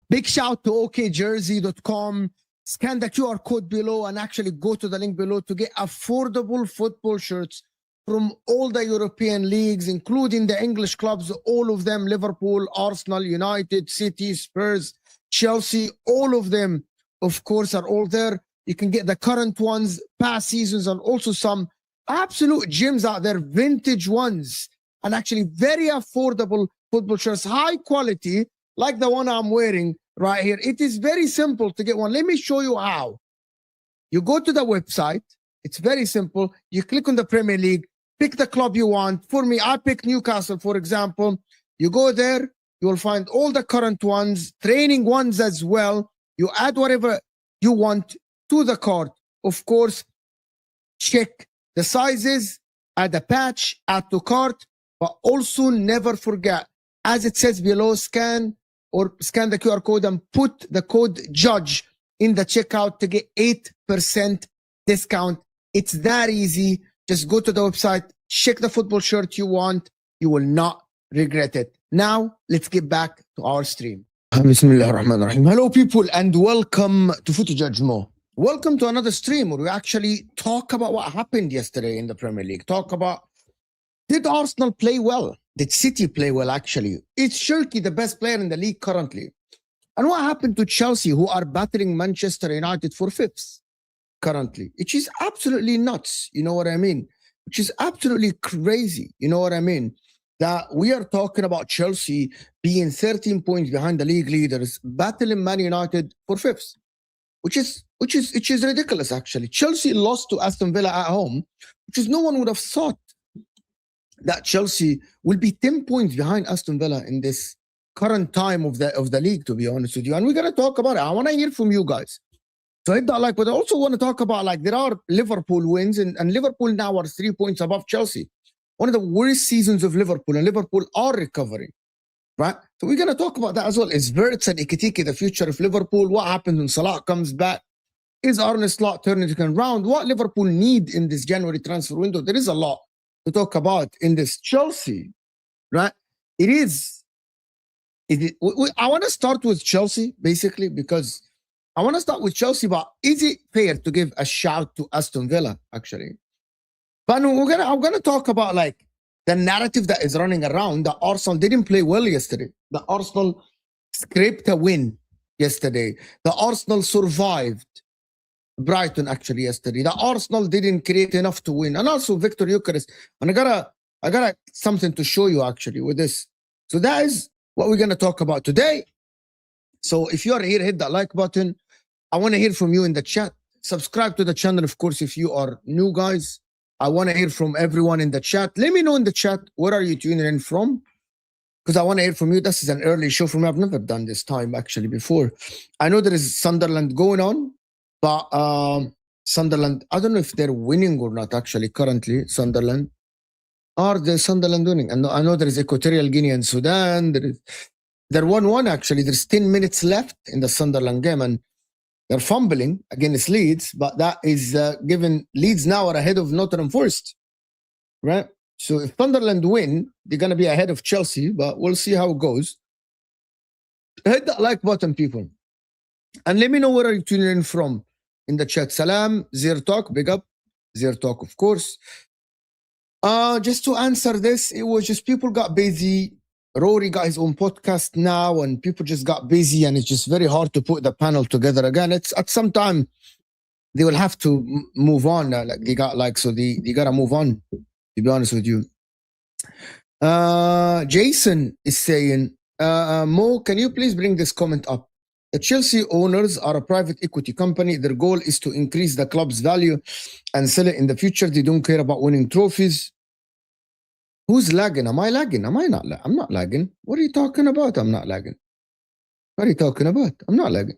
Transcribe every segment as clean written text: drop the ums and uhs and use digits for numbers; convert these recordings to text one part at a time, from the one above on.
Big shout to okjersey.com. Scan the QR code below and actually go to the link below to get affordable football shirts from all the European leagues, including the English clubs, all of them, Liverpool, Arsenal, United, City, Spurs, Chelsea, all of them, of course, are all there. You can get the current ones, past seasons, and also some absolute gems out there, vintage ones, and actually very affordable football shirts, high quality, like the one I'm wearing right here. It is very simple to get one. Let me show you how. You go to the website. It's very simple. You click on the Premier League, pick the club you want. For me, I pick Newcastle, for example. You go there, you will find all the current ones, training ones as well. You add whatever you want to the cart. Of course, check the sizes, add a patch, add to cart, but also never forget, as it says below, scan the QR code and put the code JUDGE in the checkout to get 8% discount. It's that easy. Just go to the website, check the football shirt you want. You will not regret it. Now, let's get back to our stream. Bismillah ar-Rahman ar-Rahim. Hello, people, and welcome to Footy Judge Mo. Welcome to another stream where we actually talk about what happened yesterday in the Premier League. Talk about, did Arsenal play well? Did City play well, actually? Is Shirky the best player in the league currently? And what happened to Chelsea, who are battling Manchester United for fifth currently? Which is absolutely nuts, you know what I mean? Which is absolutely crazy, you know what I mean? That we are talking about Chelsea being 13 points behind the league leaders, battling Man United for fifth, which is ridiculous, actually. Chelsea lost to Aston Villa at home, which is no one would have thought that Chelsea will be 10 points behind Aston Villa in this current time of the league, to be honest with you. And we're going to talk about it. I want to hear from you guys. So hit that like, but I also want to talk about, like, there are Liverpool wins, and Liverpool now are 3 points above Chelsea. One of the worst seasons of Liverpool, and Liverpool are recovering, right? So we're going to talk about that as well. Is Wirtz and Ekitike the future of Liverpool? What happens when Salah comes back? Is Arne Slot turning it around? What Liverpool need in this January transfer window? There is a lot to talk about in this. Chelsea, right? I want to start with Chelsea, basically, because I want to start with Chelsea, but is it fair to give a shout to Aston Villa, actually? But I'm gonna talk about, like, the narrative that is running around that Arsenal didn't play well yesterday. The Arsenal scraped a win yesterday. The Arsenal survived Brighton, actually, yesterday. The Arsenal didn't create enough to win. And also Victor Gyökeres. And I got something to show you, actually, with this. So that is what we're going to talk about today. So if you are here, hit that like button. I want to hear from you in the chat. subscribe to the channel, of course, if you are new, guys. I want to hear from everyone in the chat. Let me know in the chat, where are you tuning in from? Because I want to hear from you. This is an early show for me. I've never done this time actually before. I know there is Sunderland going on, but Sunderland, I don't know if they're winning or not actually currently, Sunderland. Are the Sunderland winning? And I know there is Equatorial Guinea and Sudan. They're 1-1 actually. There's 10 minutes left in the Sunderland game, and they're fumbling against Leeds, but that is given Leeds now are ahead of Nottingham Forest, right? So if Sunderland win, they're going to be ahead of Chelsea, but we'll see how it goes. Hit that like button, people. And let me know where are you tuning in from in the chat. Salam, Zir Talk, big up. Zir Talk, of course. Just to answer this, it was just people got busy. Rory got his own podcast now, and people just got busy, and it's just very hard to put the panel together again. It's at some time they will have to move on. Like they gotta move on. To be honest with you, Jason is saying, Mo, can you please bring this comment up? The Chelsea owners are a private equity company. Their goal is to increase the club's value and sell it in the future. They don't care about winning trophies. Who's lagging? Am I lagging? Am I not? I'm not lagging. What are you talking about? I'm not lagging. What are you talking about? I'm not lagging.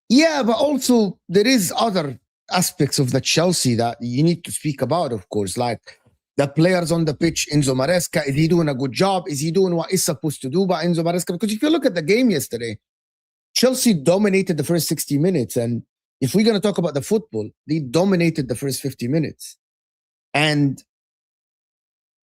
Yeah, but also there is other aspects of the Chelsea that you need to speak about, of course, like the players on the pitch. Enzo Maresca, is he doing a good job? Is he doing what he's supposed to do by Enzo Maresca? Because if you look at the game yesterday, Chelsea dominated the first 60 minutes. And if we're going to talk about the football, they dominated the first 50 minutes. And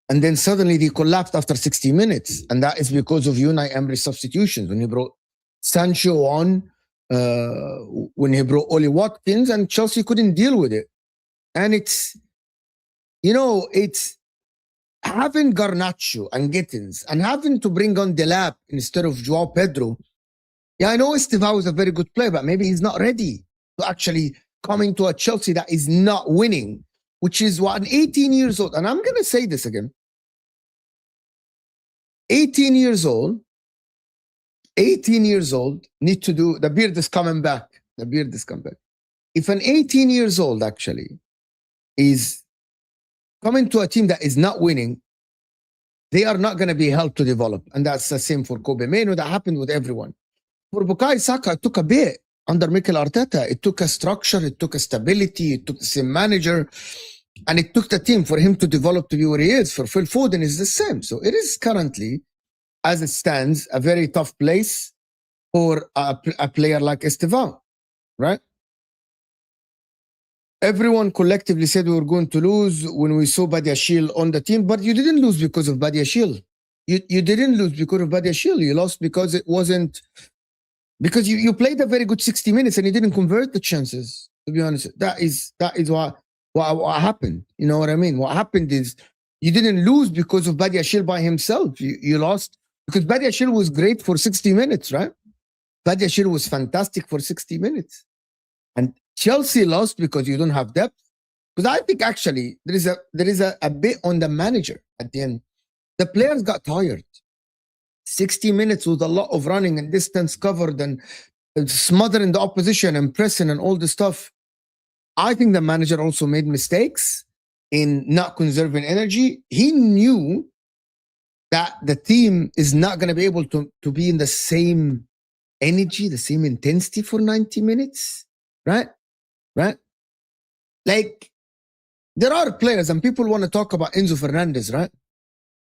then suddenly they collapsed after 60 minutes. And that is because of Unai Emery's substitutions. When he brought Sancho on, when he brought Oli Watkins, and Chelsea couldn't deal with it. And it's having Garnacho and Gittins and having to bring on Delap instead of Joao Pedro. Yeah, I know Estevao is a very good player, but maybe he's not ready to actually come into a Chelsea that is not winning, which is what an 18 years old, and I'm going to say this again, 18 years old need to do, the beard is coming back. The beard is coming back. If an 18 years old actually is coming to a team that is not winning, they are not going to be helped to develop. And that's the same for Kobe Mainoo. That happened with everyone. For Bukayo Saka, it took a bit under Mikel Arteta. It took a structure, it took a stability, it took the same manager, and it took the team for him to develop to be where he is. For Phil Foden, is the same. So it is currently, as it stands, a very tough place for a player like Estevao, right? Everyone collectively said we were going to lose when we saw Badiashile on the team, but you didn't lose because of Badiashile. You didn't lose because of Badiashile. You lost because it wasn't, because you played a very good 60 minutes and you didn't convert the chances, to be honest. That is what happened. You know what I mean? What happened is you didn't lose because of Badiashile by himself. You lost because Badiashile was great for 60 minutes, right? Badiashile was fantastic for 60 minutes. And Chelsea lost because you don't have depth. Because I think actually there is a bit on the manager at the end. The players got tired. 60 minutes with a lot of running and distance covered and smothering the opposition and pressing and all this stuff. I think the manager also made mistakes in not conserving energy. He knew that the team is not going to be able to be in the same energy, the same intensity for 90 minutes, right? Right? Like, there are players, and people want to talk about Enzo Fernandez, right?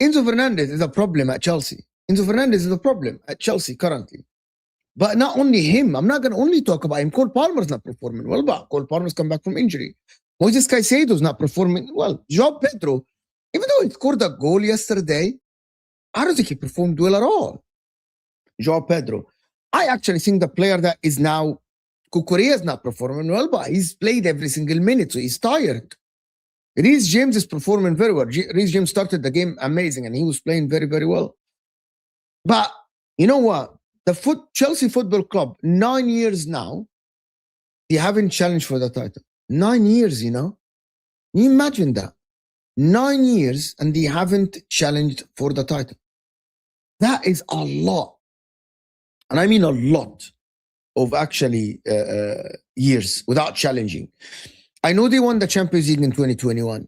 Enzo Fernandez is a problem at Chelsea. Enzo Fernandez is a problem at Chelsea currently. But not only him, I'm not going to only talk about him. Cole Palmer's not performing well, but Cole Palmer's come back from injury. Moises Caicedo's not performing well. Joao Pedro, even though he scored a goal yesterday, I don't think he performed well at all. Joao Pedro. I actually think the player that is now, Kukurea is not performing well, but he's played every single minute, so he's tired. Reece James is performing very well. Reece James started the game amazing, and he was playing very, very well. But you know what? The Chelsea Football Club, 9 years now, they haven't challenged for the title. 9 years, you know? Can you imagine that? 9 years, and they haven't challenged for the title. That is a lot. And I mean a lot. of actually years without challenging. I know they won the Champions League in 2021,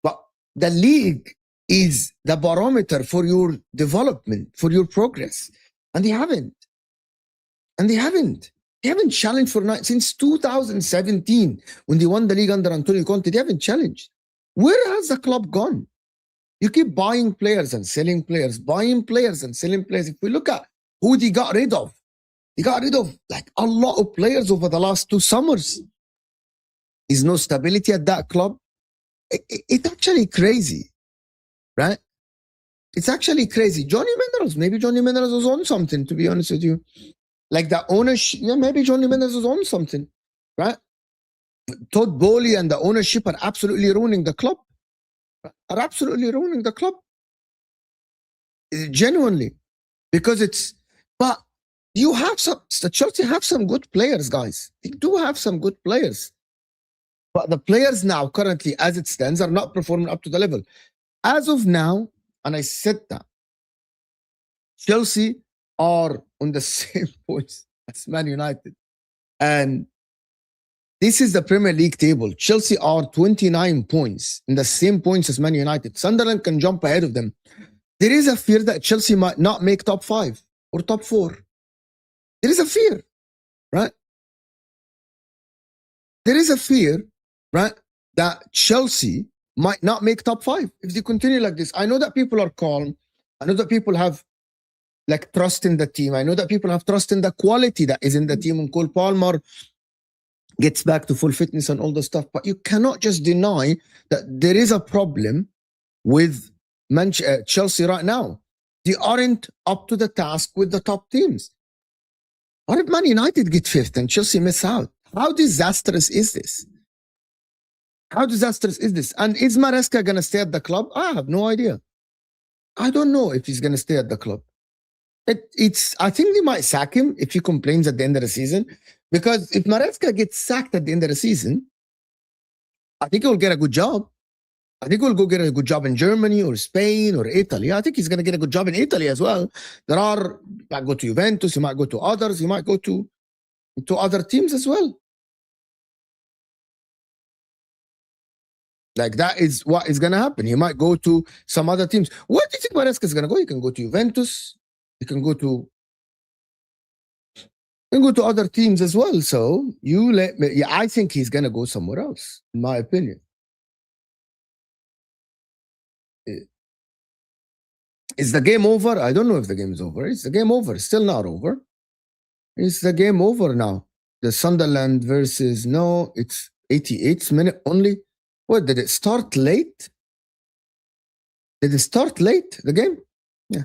but the league is the barometer for your development, for your progress. And they haven't. And they haven't. They haven't challenged since 2017 when they won the league under Antonio Conte. They haven't challenged. Where has the club gone? You keep buying players and selling players, buying players and selling players. If we look at who they got rid of like a lot of players over the last 2 summers. There's no stability at that club. It's actually crazy, right? It's actually crazy. Maybe Johnny Minerals was on something, to be honest with you. Like the ownership, maybe Johnny Minerals was on something, right? Todd Bowley and the ownership are absolutely ruining the club. Genuinely. Because but you have Chelsea have some good players, guys. They do have some good players. But the players now, currently, as it stands, are not performing up to the level. As of now, and I said that, Chelsea are on the same points as Man United. And this is the Premier League table. Chelsea are 29 points, in the same points as Man United. Sunderland can jump ahead of them. There is a fear that Chelsea might not make top 5 or top 4. There is a fear, right? There is a fear, right, that Chelsea might not make top 5 if they continue like this. I know that people are calm. I know that people have like trust in the team. I know that people have trust in the quality that is in the team. And Cole Palmer gets back to full fitness and all the stuff. But you cannot just deny that there is a problem with Chelsea right now. They aren't up to the task with the top teams. What if Man United get 5th and Chelsea miss out? How disastrous is this? How disastrous is this? And is Maresca going to stay at the club? I have no idea. I don't know if he's going to stay at the club. I think they might sack him if he complains at the end of the season. Because if Maresca gets sacked at the end of the season, I think he'll get a good job. I think he'll go get a good job in Germany or Spain or Italy. I think he's going to get a good job in Italy as well. He might go to Juventus, he might go to others, he might go to other teams as well. Like that is what is going to happen. He might go to some other teams. Where do you think Maresca is going to go? He can go to Juventus. He can go to other teams as well. So I think he's going to go somewhere else, in my opinion. Is the game over? I don't know if the game is over. Is the game over? It's still not over. Is the game over now? The Sunderland versus, no, it's 88th minute only. What, did it start late? Did it start late, the game? Yeah.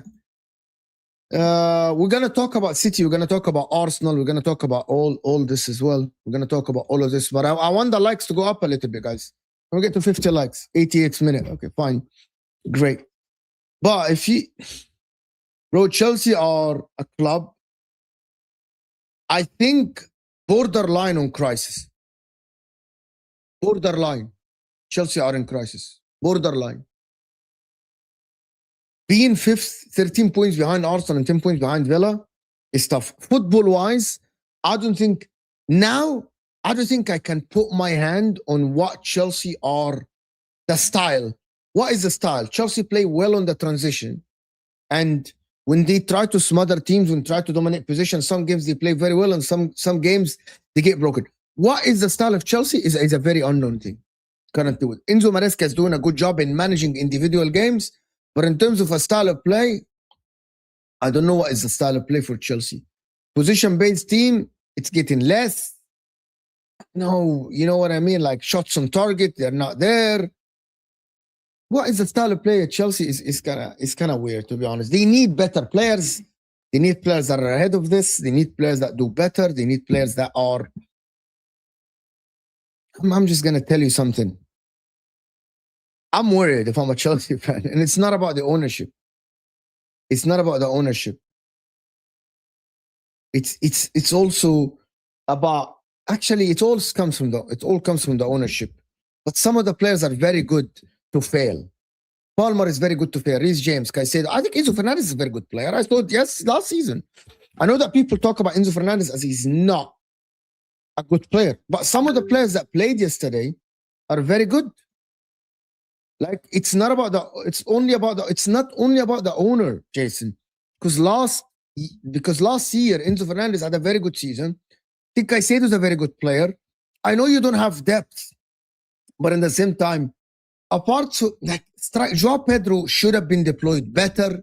We're going to talk about City. We're going to talk about Arsenal. We're going to talk about all this as well. We're going to talk about all of this. But I want the likes to go up a little bit, guys. We'll get to 50 likes. 88th minute. Okay, fine. Great. But Chelsea are a club, I think, borderline on crisis. Borderline. Chelsea are in crisis. Borderline. Being 5th, 13 points behind Arsenal and 10 points behind Villa is tough. Football-wise, I don't think I can put my hand on what Chelsea are, the style. What is the style? Chelsea play well on the transition. And when they try to smother teams, when they try to dominate position, some games they play very well and some games they get broken. What is the style of Chelsea is a very unknown thing. Currently, Enzo Maresca is doing a good job in managing individual games. But in terms of a style of play, I don't know what is the style of play for Chelsea. Position-based team, it's getting less. No, you know what I mean? Like shots on target, they're not there. What is the style of play at Chelsea is kind of weird, to be honest. They need better players. They need players that are ahead of this. They need players that do better. They need players that are... I'm just going to tell you something. I'm worried if I'm a Chelsea fan. And it's not about the ownership. It's not about the ownership. It's also about... Actually, it all comes from the ownership. But some of the players are very good to fail. Palmer is very good to fail. Reece James, Caicedo. I think Enzo Fernandez is a very good player. I thought, yes, last season. I know that people talk about Enzo Fernandez as he's not a good player, but some of the players that played yesterday are very good. Like it's not about the. It's only about the. It's not only about the owner, Jason, because last year Enzo Fernandez had a very good season. I think Caicedo's a very good player. I know you don't have depth, but in the same time, apart from like Joao Pedro should have been deployed better.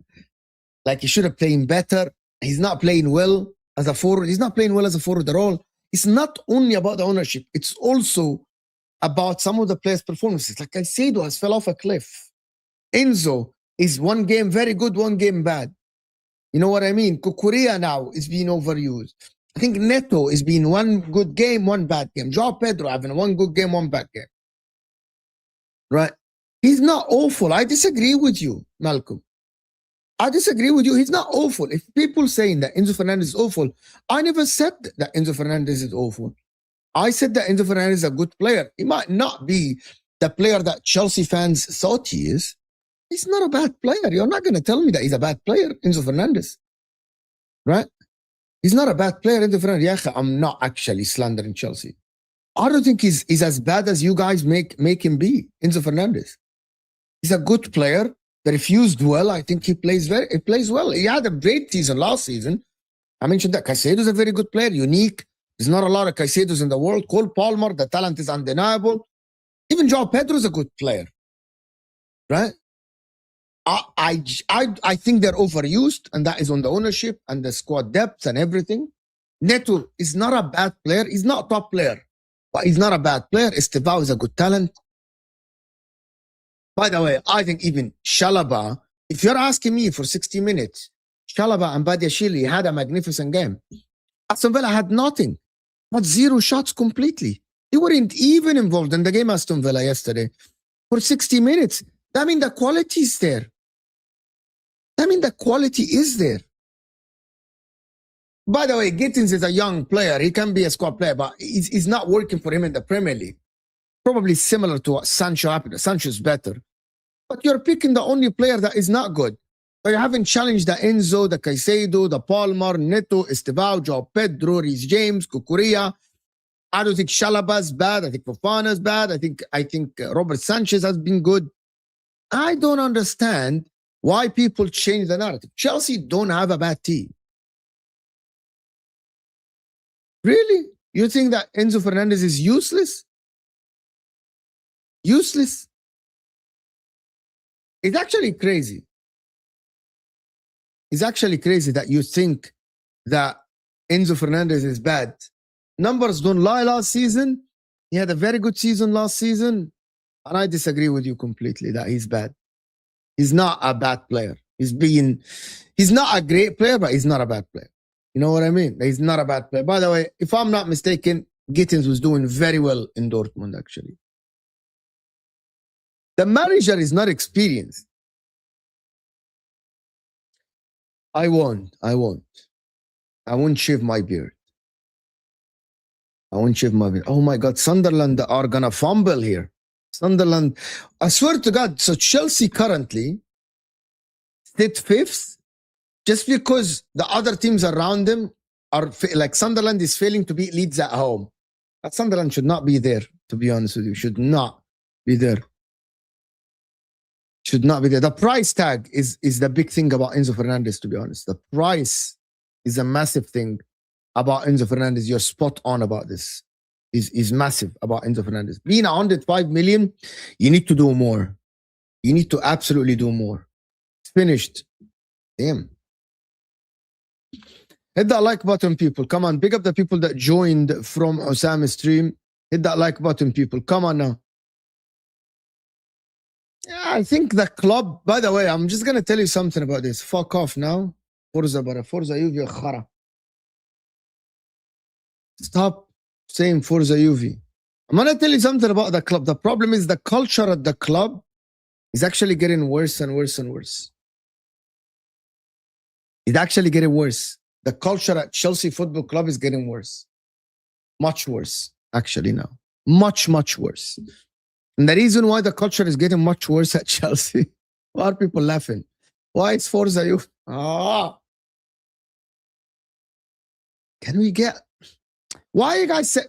Like he should have played better. He's not playing well as a forward. He's not playing well as a forward at all. It's not only about the ownership. It's also about some of the players' performances. Like Caicedo has fell off a cliff. Enzo is one game very good, one game bad. You know what I mean? Cucurella now is being overused. I think Neto is being one good game, one bad game. Joao Pedro having one good game, one bad game. Right? He's not awful. I disagree with you, Malcolm. I disagree with you. He's not awful. If people saying that Enzo Fernandez is awful, I never said that Enzo Fernandez is awful. I said that Enzo Fernandez is a good player. He might not be the player that Chelsea fans thought he is. He's not a bad player. You're not going to tell me that he's a bad player, Enzo Fernandez. Right? He's not a bad player, Enzo Fernandez. Yeah, I'm not actually slandering Chelsea. I don't think he's as bad as you guys make him be, Enzo Fernandez. He's a good player. That if used well, I think he plays well. He had a great season last season. I mentioned that Caicedo's a very good player, unique. There's not a lot of Caicedos in the world. Cole Palmer, the talent is undeniable. Even Joao Pedro's a good player, right? I think they're overused, and that is on the ownership and the squad depth and everything. Neto is not a bad player. He's not a top player, but he's not a bad player. Estevao is a good talent. By the way, I think even Chalobah, if you're asking me for 60 minutes, Chalobah and Badiashile had a magnificent game. Aston Villa had nothing, had 0 shots completely. They weren't even involved in the game, Aston Villa, yesterday. For 60 minutes. That means the quality is there. That means the quality is there. By the way, Gittins is a young player. He can be a squad player, but he's not working for him in the Premier League. Probably similar to what Sancho happened. Sancho's better. But you're picking the only player that is not good. But you haven't challenged the Enzo, the Caicedo, the Palmer, Neto, Estevao, Joao Pedro, Reece James, Cucurella. I don't think Chalobah's bad. I think Fofana's bad. I think Robert Sanchez has been good. I don't understand why people change the narrative. Chelsea don't have a bad team. Really? You think that Enzo Fernandez is useless? Useless? It's actually crazy. It's actually crazy that you think that Enzo Fernandez is bad. Numbers don't lie last season. He had a very good season last season. And I disagree with you completely that he's bad. He's not a bad player. He's not a great player, but he's not a bad player. You know what I mean? He's not a bad player. By the way, if I'm not mistaken, Gittins was doing very well in Dortmund, actually. The manager is not experienced. I won't shave my beard. Oh my God, Sunderland are going to fumble here. Sunderland, I swear to God, so Chelsea currently sit 5th just because the other teams around them are, like Sunderland is failing to beat Leeds at home. But Sunderland should not be there, to be honest with you. Should not be there. Should not be there. The price tag is the big thing about Enzo Fernandez, to be honest. The price is a massive thing about Enzo Fernandez. You're spot on about this. Is massive about Enzo Fernandez. Being 105 million, you need to do more. You need to absolutely do more. It's finished. Damn. Hit that like button, people. Come on, big up the people that joined from Osama's stream. Hit that like button, people. Come on now. Yeah, I think the club, by the way, I'm just going to tell you something about this. Fuck off now. Forza Juve khara. Stop saying Forza Juve. I'm going to tell you something about the club. The problem is the culture at the club is actually getting worse and worse and worse. It's actually getting worse. The culture at Chelsea Football Club is getting worse. Much worse, actually, now. Much, much worse. And the reason why the culture is getting much worse at Chelsea, why are people laughing? Why it's Forza Juve? Can we get? Why you guys say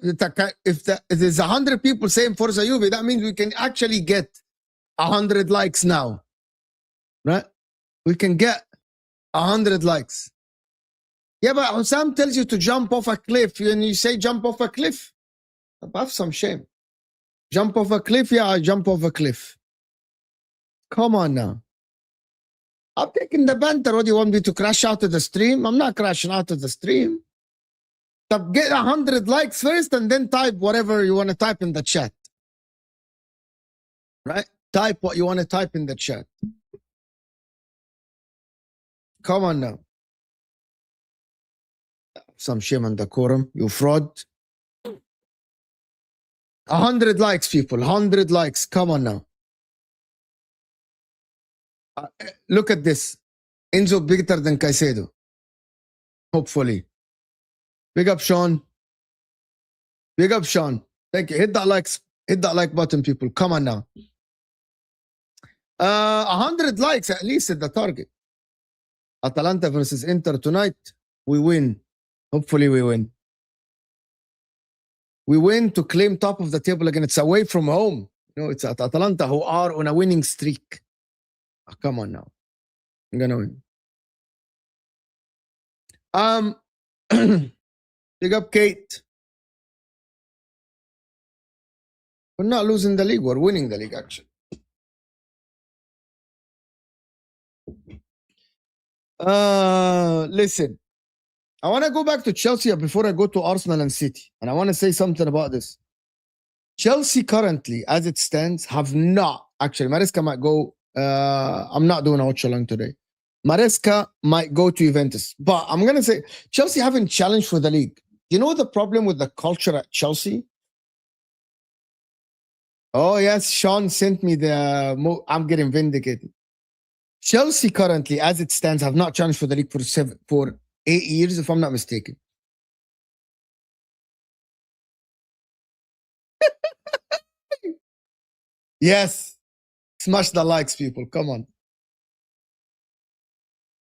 if there's 100 people saying Forza Juve, that means we can actually get 100 likes now, right? We can get 100 likes. Yeah, but Hussam tells you to jump off a cliff, and you say jump off a cliff. Have some shame. Jump off a cliff? Yeah, I jump off a cliff. Come on now. I'm taking the banter. What do you want me to crash out of the stream? I'm not crashing out of the stream. So get 100 likes first and then type whatever you want to type in the chat. Right? Type what you want to type in the chat. Come on now. Some shame and decorum, you fraud. 100 likes, people. 100 likes. Come on now. Look at this. Enzo bigger than Caicedo. Hopefully. Big up, Sean. Big up, Sean. Thank you. Hit that like button, people. Come on now. 100 likes at least at the target. Atalanta versus Inter tonight. We win. Hopefully we win. We win to claim top of the table again. It's away from home. You know, it's at Atalanta who are on a winning streak. Oh, come on now. I'm gonna win. Big up, Kate. We're not losing the league. We're winning the league, actually. Listen. I want to go back to Chelsea before I go to Arsenal and City. And I want to say something about this. Chelsea currently, as it stands, have not... Actually, Maresca might go... I'm not doing a watch along today. Maresca might go to Juventus. But I'm going to say, Chelsea haven't challenged for the league. You know the problem with the culture at Chelsea? Oh, yes, Sean sent me the... I'm getting vindicated. Chelsea currently, as it stands, have not challenged for the league for 8 years, if I'm not mistaken. Yes. Smash the likes, people. Come on.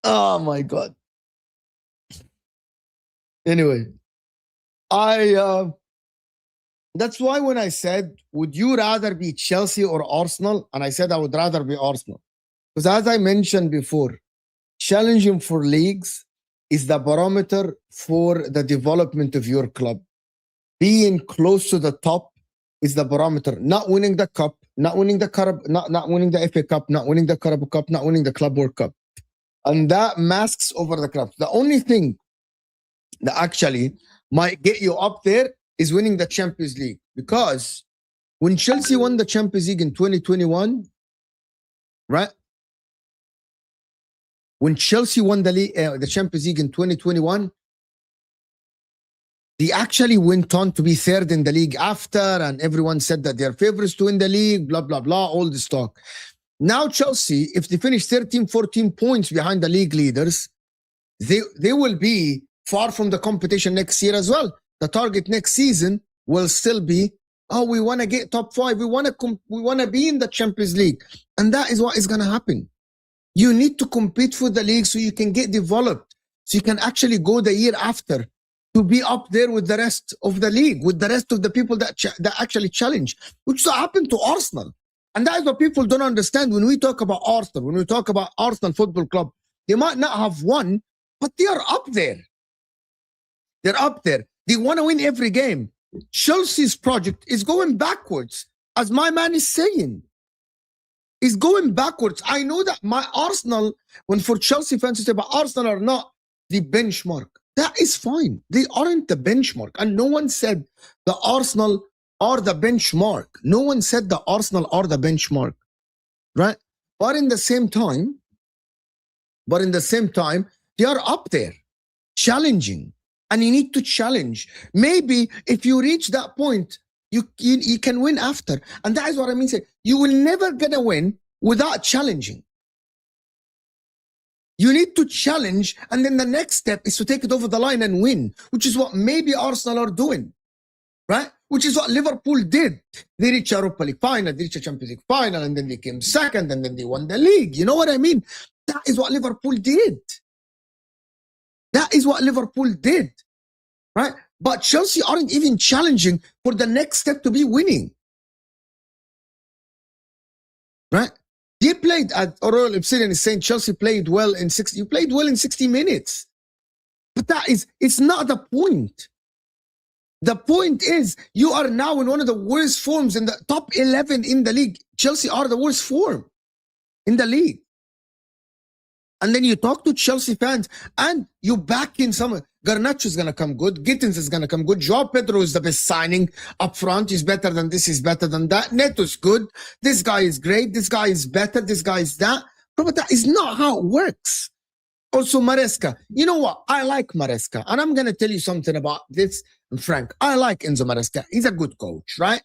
Oh, my God. Anyway. That's why when I said, would you rather be Chelsea or Arsenal? And I said I would rather be Arsenal. Because as I mentioned before, challenging for leagues is the barometer for the development of your club. Being close to the top is the barometer. Not winning the cup, not winning the not winning the FA Cup, not winning the Carabao Cup, not winning the Club World Cup. And that masks over the clubs. The only thing that actually might get you up there is winning the Champions League. Because when Chelsea won the Champions League in 2021, right? When Chelsea won the Champions League in 2021, they actually went on to be third in the league after, and everyone said that they're favorites to win the league, blah, blah, blah, all this talk. Now Chelsea, if they finish 13, 14 points behind the league leaders, they will be far from the competition next year as well. The target next season will still be, oh, we want to get top 5. We want to be in the Champions League. And that is what is going to happen. You need to compete for the league so you can get developed, so you can actually go the year after to be up there with the rest of the league, with the rest of the people that actually challenge, which is what happened to Arsenal. And that is what people don't understand when we talk about Arsenal, when we talk about Arsenal Football Club. They might not have won, but they are up there. They're up there. They want to win every game. Chelsea's project is going backwards, as my man is saying. Is going backwards. I know that my Arsenal, when for Chelsea fans to say, but Arsenal are not the benchmark. That is fine. They aren't the benchmark. And no one said the Arsenal are the benchmark. No one said the Arsenal are the benchmark. Right? But in the same time, they are up there, challenging. And you need to challenge. Maybe if you reach that point, you can win after. And that is what I mean. You will never gonna win without challenging. You need to challenge, and then the next step is to take it over the line and win, which is what maybe Arsenal are doing, right? Which is what Liverpool did. They reached Europa League final, they reached a Champions League final, and then they came second, and then they won the league. You know what I mean? That is what Liverpool did. That is what Liverpool did. right? But Chelsea aren't even challenging for the next step to be winning, right? They played at Royal Obsidian is saying Chelsea played well in 60. You played well in 60 minutes. But it's not the point. The point is you are now in one of the worst forms in the top 11 in the league. Chelsea are the worst form in the league. And then you talk to Chelsea fans and you back in someone. Garnacho is going to come good. Gittins is going to come good. Joao Pedro is the best signing up front. He's better than this. He's better than that. Neto's good. This guy is great. This guy is better. This guy is that. But that is not how it works. Also, Maresca. You know what? I like Maresca. And I'm going to tell you something about this, Frank. I like Enzo Maresca. He's a good coach, right?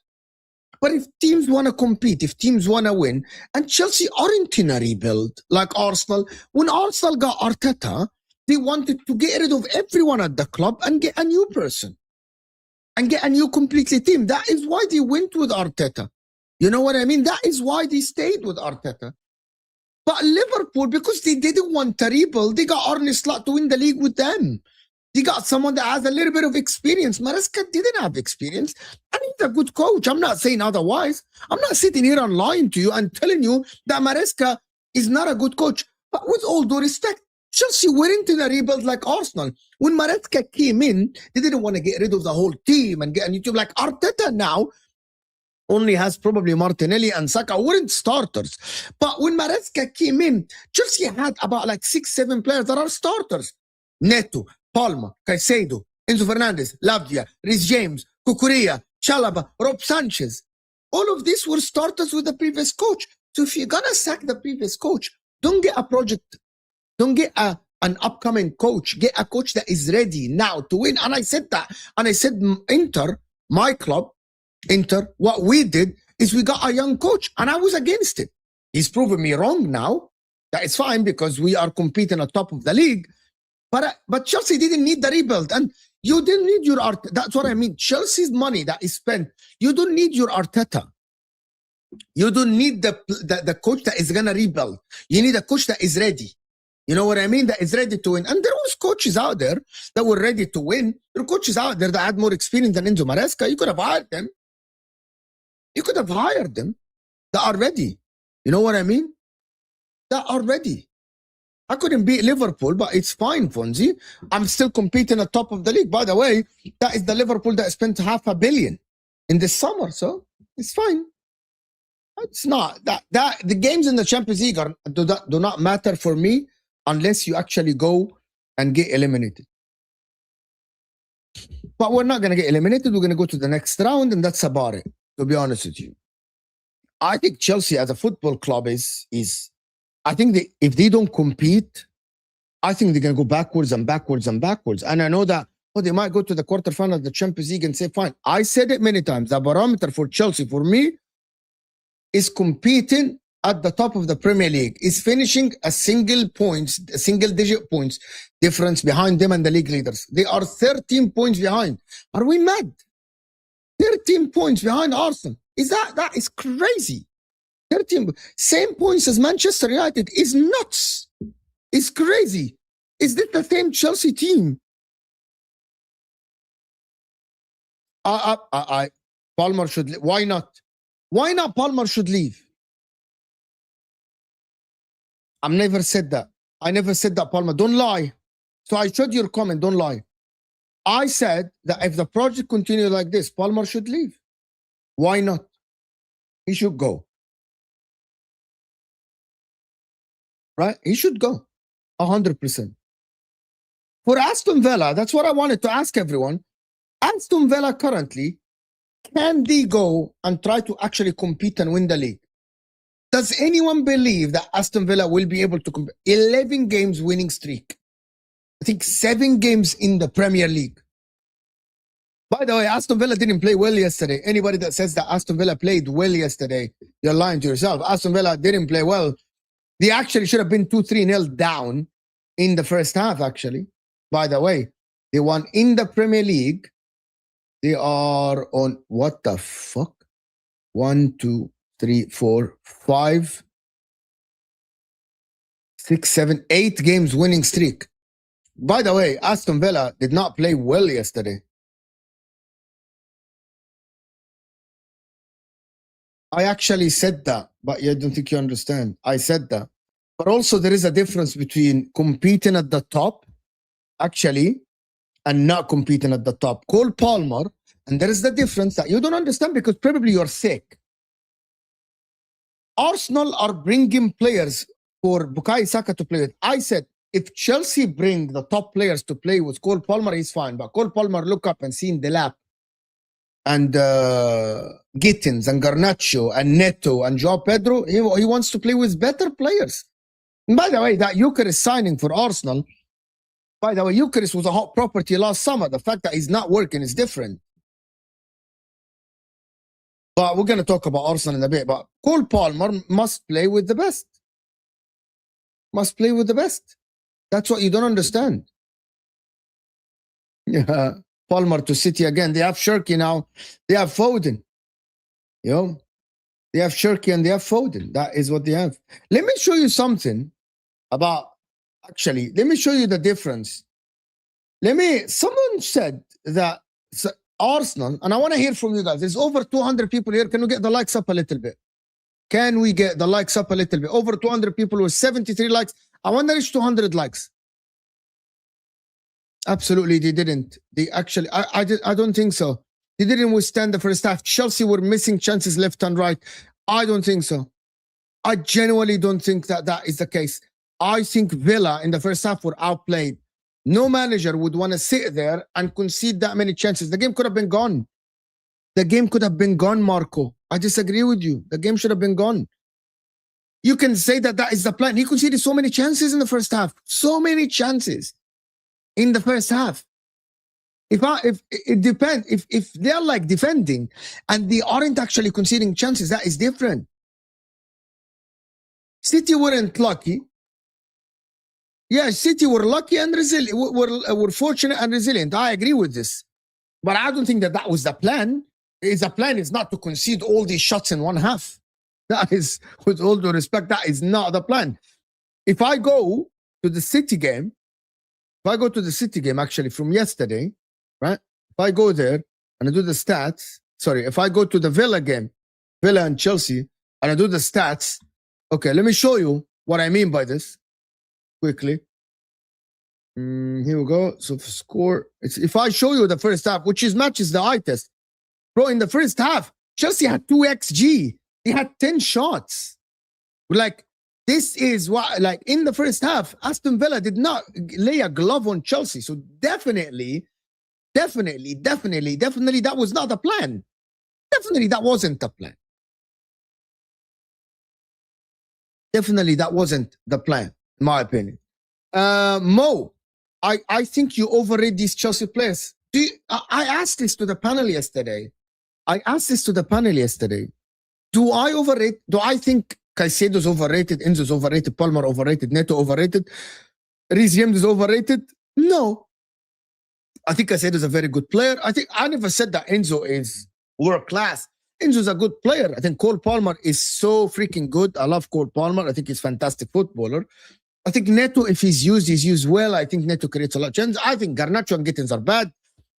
But if teams want to compete, if teams want to win, and Chelsea aren't in a rebuild like Arsenal, when Arsenal got Arteta, they wanted to get rid of everyone at the club and get a new person and get a new completely team. That is why they went with Arteta. You know what I mean? That is why they stayed with Arteta. But Liverpool, because they didn't want to rebuild, they got Arne Slot to win the league with them. They got someone that has a little bit of experience. Maresca didn't have experience. And he's a good coach. I'm not saying otherwise. I'm not sitting here and lying to you and telling you that Maresca is not a good coach. But with all due respect, Chelsea weren't in a rebuild like Arsenal. When Maresca came in, they didn't want to get rid of the whole team and get a new team. Like Arteta now only has probably Martinelli and Saka weren't starters. But when Maresca came in, Chelsea had about like 6-7 players that are starters. Neto, Palma, Caicedo, Enzo Fernandez, Lavia, Reece James, Cucurella, Chalaba, Rob Sanchez. All of these were starters with the previous coach. So if you're going to sack the previous coach, don't get a project. Don't get an upcoming coach. Get a coach that is ready now to win. And I said that. And I said, Inter, my club, Inter, what we did is we got a young coach. And I was against it. He's proven me wrong now. That is fine because we are competing at top of the league. But Chelsea didn't need the rebuild. And you didn't need your Arteta. That's what I mean. Chelsea's money that is spent, you don't need your Arteta. You don't need the coach that is going to rebuild. You need a coach that is ready. You know what I mean? That is ready to win. And there was coaches out there that were ready to win. There were coaches out there that had more experience than Enzo Maresca. You could have hired them. You could have hired them that are ready. You know what I mean? That are ready. I couldn't beat Liverpool, but it's fine, Fonzie. I'm still competing at top of the league. By the way, that is the Liverpool that spent $500 million in this summer, so it's fine. It's not that the games in the Champions League do not matter for me unless you actually go and get eliminated. But we're not going to get eliminated. We're going to go to the next round, and that's about it, to be honest with you. I think Chelsea as a football club is I think if they don't compete, I think they're going to go backwards and backwards and backwards. And I know that they might go to the quarterfinal of the Champions League and say, fine. I said it many times. The barometer for Chelsea, for me, is competing at the top of the Premier League, is finishing a single-digit points difference behind them and the league leaders. They are 13 points behind. Are we mad? 13 points behind Arsenal. That is crazy. 13, same points as Manchester United is nuts. It's crazy. Is this the same Chelsea team? Palmer should leave. Why not? Why not Palmer should leave? I've never said that. I never said that, Palmer. Don't lie. So I showed your comment. Don't lie. I said that if the project continues like this, Palmer should leave. Why not? He should go. Right? He should go 100%. For Aston Villa, that's what I wanted to ask everyone. Aston Villa currently, can they go and try to actually compete and win the league? Does anyone believe that Aston Villa will be able to compete? 11 games winning streak. I think 7 games in the Premier League. By the way, Aston Villa didn't play well yesterday. Anybody that says that Aston Villa played well yesterday, you're lying to yourself. Aston Villa didn't play well. They actually should have been 2-3-0 down in the first half, actually. By the way, they won in the Premier League. They are on, what the fuck? 1, 2, 3, 4, 5, 6, 7, 8 games winning streak. By the way, Aston Villa did not play well yesterday. I actually said that, but I don't think you understand. I said that. But also, there is a difference between competing at the top, actually, and not competing at the top. Cole Palmer, and there is the difference that you don't understand because probably you're sick. Arsenal are bringing players for Bukayo Saka to play with. I said, if Chelsea bring the top players to play with Cole Palmer, he's fine. But Cole Palmer look up and see in the lap and Gittins and Garnacho and Neto and Joao Pedro, he wants to play with better players. And by the way, that Eucharist signing for Arsenal, by the way, Eucharist was a hot property last summer. The fact that he's not working is different. But we're going to talk about Arsenal in a bit. But Cole Palmer must play with the best. Must play with the best. That's what you don't understand. Yeah. Palmer to City again. They have Shirky now. They have Foden. You know? They have Shirky and they have Foden. That is what they have. Let me show you something about, actually, let me show you the difference. Someone said that Arsenal, and I want to hear from you guys. There's over 200 people here. Can we get the likes up a little bit? Can we get the likes up a little bit? Over 200 people with 73 likes. I want to reach 200 likes. Absolutely, they didn't. They actually, I don't think so. They didn't withstand the first half. Chelsea were missing chances left and right. I don't think so. I genuinely don't think that that is the case. I think Villa in the first half were outplayed. No manager would want to sit there and concede that many chances. The game could have been gone. The game could have been gone, Marco. I disagree with you. The game should have been gone. You can say that that is the plan. He conceded so many chances in the first half. So many chances in the first half. If it depends, if they're like defending and they aren't actually conceding chances, that is different. City weren't lucky. Yeah, City were lucky and resilient. Were fortunate and resilient. I agree with this, but I don't think that that was the plan. The plan is not to concede all these shots in one half. That is, with all due respect, that is not the plan. If I go to the City game, actually from yesterday, right? If I go there and I do the stats, if I go to the Villa game, Villa and Chelsea, and I do the stats, okay, let me show you what I mean by this quickly. Here we go. So score, if I show you the first half, which matches the eye test, bro, in the first half, Chelsea had 2 XG. They had 10 shots. Like, this is what, like, in the first half, Aston Villa did not lay a glove on Chelsea. So definitely, that was not the plan. Definitely, that wasn't the plan. Definitely, that wasn't the plan, in my opinion. Mo, I think you overrate these Chelsea players. I asked this to the panel yesterday. Do I think Caicedo's overrated, Enzo's overrated, Palmer overrated, Neto overrated, Reece James is overrated? No. I think Caicedo's a very good player. I never said that Enzo is world class. Enzo's a good player. I think Cole Palmer is so freaking good. I love Cole Palmer. I think he's a fantastic footballer. I think Neto, if he's used well. I think Neto creates a lot of chances. I think Garnacho and Gittins are bad.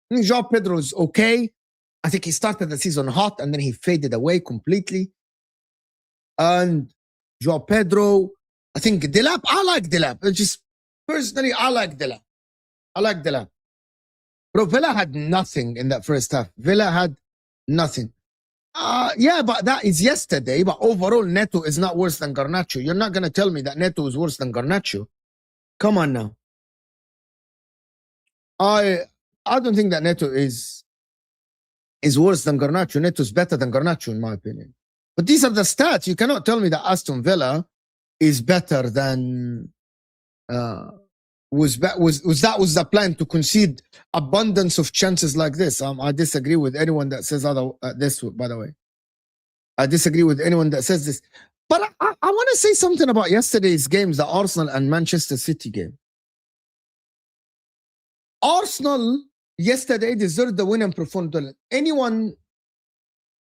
I think Joao Pedro is okay. I think he started the season hot and then he faded away completely. And Joao Pedro, I think Delap, I like Delap. Just personally, I like Delap. Bro, Villa had nothing in that first half. Villa had nothing. Yeah, but that is yesterday. But overall, Neto is not worse than Garnacho. You're not going to tell me that Neto is worse than Garnacho. Come on now. I don't think that Neto is worse than Garnacho. Neto is better than Garnacho, in my opinion. But these are the stats. You cannot tell me that Aston Villa is better than was the plan to concede abundance of chances like this. I disagree with anyone that says this, by the way. I disagree with anyone that says this. But I want to say something about yesterday's games, the Arsenal and Manchester City game. Arsenal yesterday deserved the win and performed well.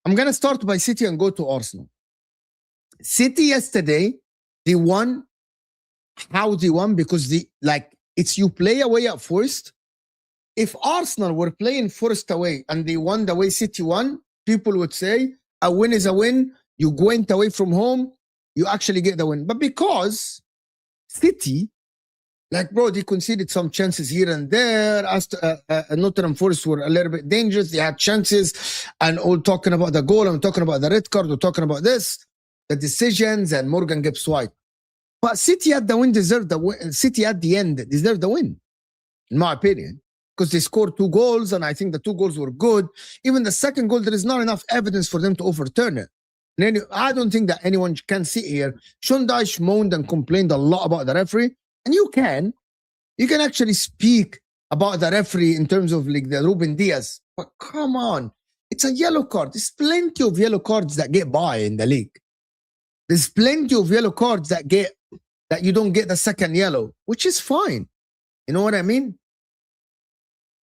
I'm going to start by City and go to Arsenal. City yesterday, they won. How they won? Because It's you play away at Forest. If Arsenal were playing Forest away and they won the way City won, people would say a win is a win. You went away from home, you actually get the win. But because City, like, bro, they conceded some chances here and there. Nottingham Forest were a little bit dangerous. They had chances, and all talking about the goal. I'm talking about the red card. We're talking about this, the decisions, and Morgan Gibbs White. But City at the win deserved the win. City at the end deserved the win, in my opinion, because they scored 2 goals, and I think the 2 goals were good. Even the second goal, there is not enough evidence for them to overturn it. And I don't think that anyone can sit here. Sean Dyche moaned and complained a lot about the referee, and you can actually speak about the referee in terms of like the Ruben Diaz. But come on, it's a yellow card. There's plenty of yellow cards that get by in the league. There's plenty of yellow cards that you don't get the second yellow, which is fine. You know what I mean?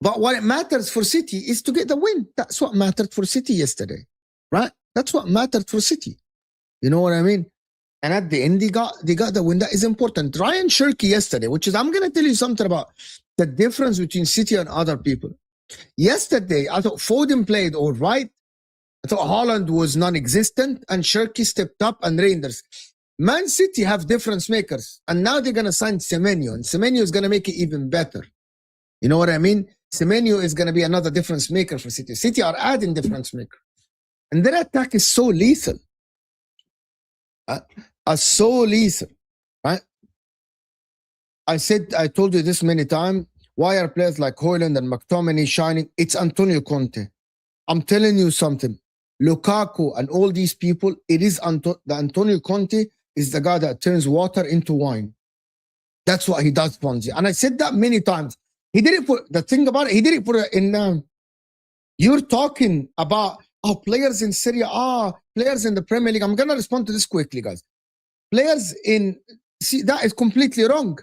But what it matters for City is to get the win. That's what mattered for City yesterday, right? That's what mattered for City. You know what I mean? And at the end, they got the win. That is important. Ryan Shirky yesterday, which is, I'm going to tell you something about the difference between City and other people. Yesterday, I thought Foden played all right. I thought Haaland was non-existent, and Shirky stepped up, and Reinders. Man City have difference makers, and now they're going to sign Semenyo, and Semenyo is going to make it even better. You know what I mean? Semenyo is going to be another difference maker for City. City are adding difference maker. And their attack is so lethal. So lethal, right? I told you this many times. Why are players like Højlund and McTominay shining? It's Antonio Conte. I'm telling you something. Lukaku and all these people, it is the Antonio Conte is the guy that turns water into wine. That's what he does, Ponzi. And I said that many times. He did it for, the thing about it, he did it for in, you're talking about, players in Serie A, players in the Premier League. I'm going to respond to this quickly, guys. Players see, that is completely wrong.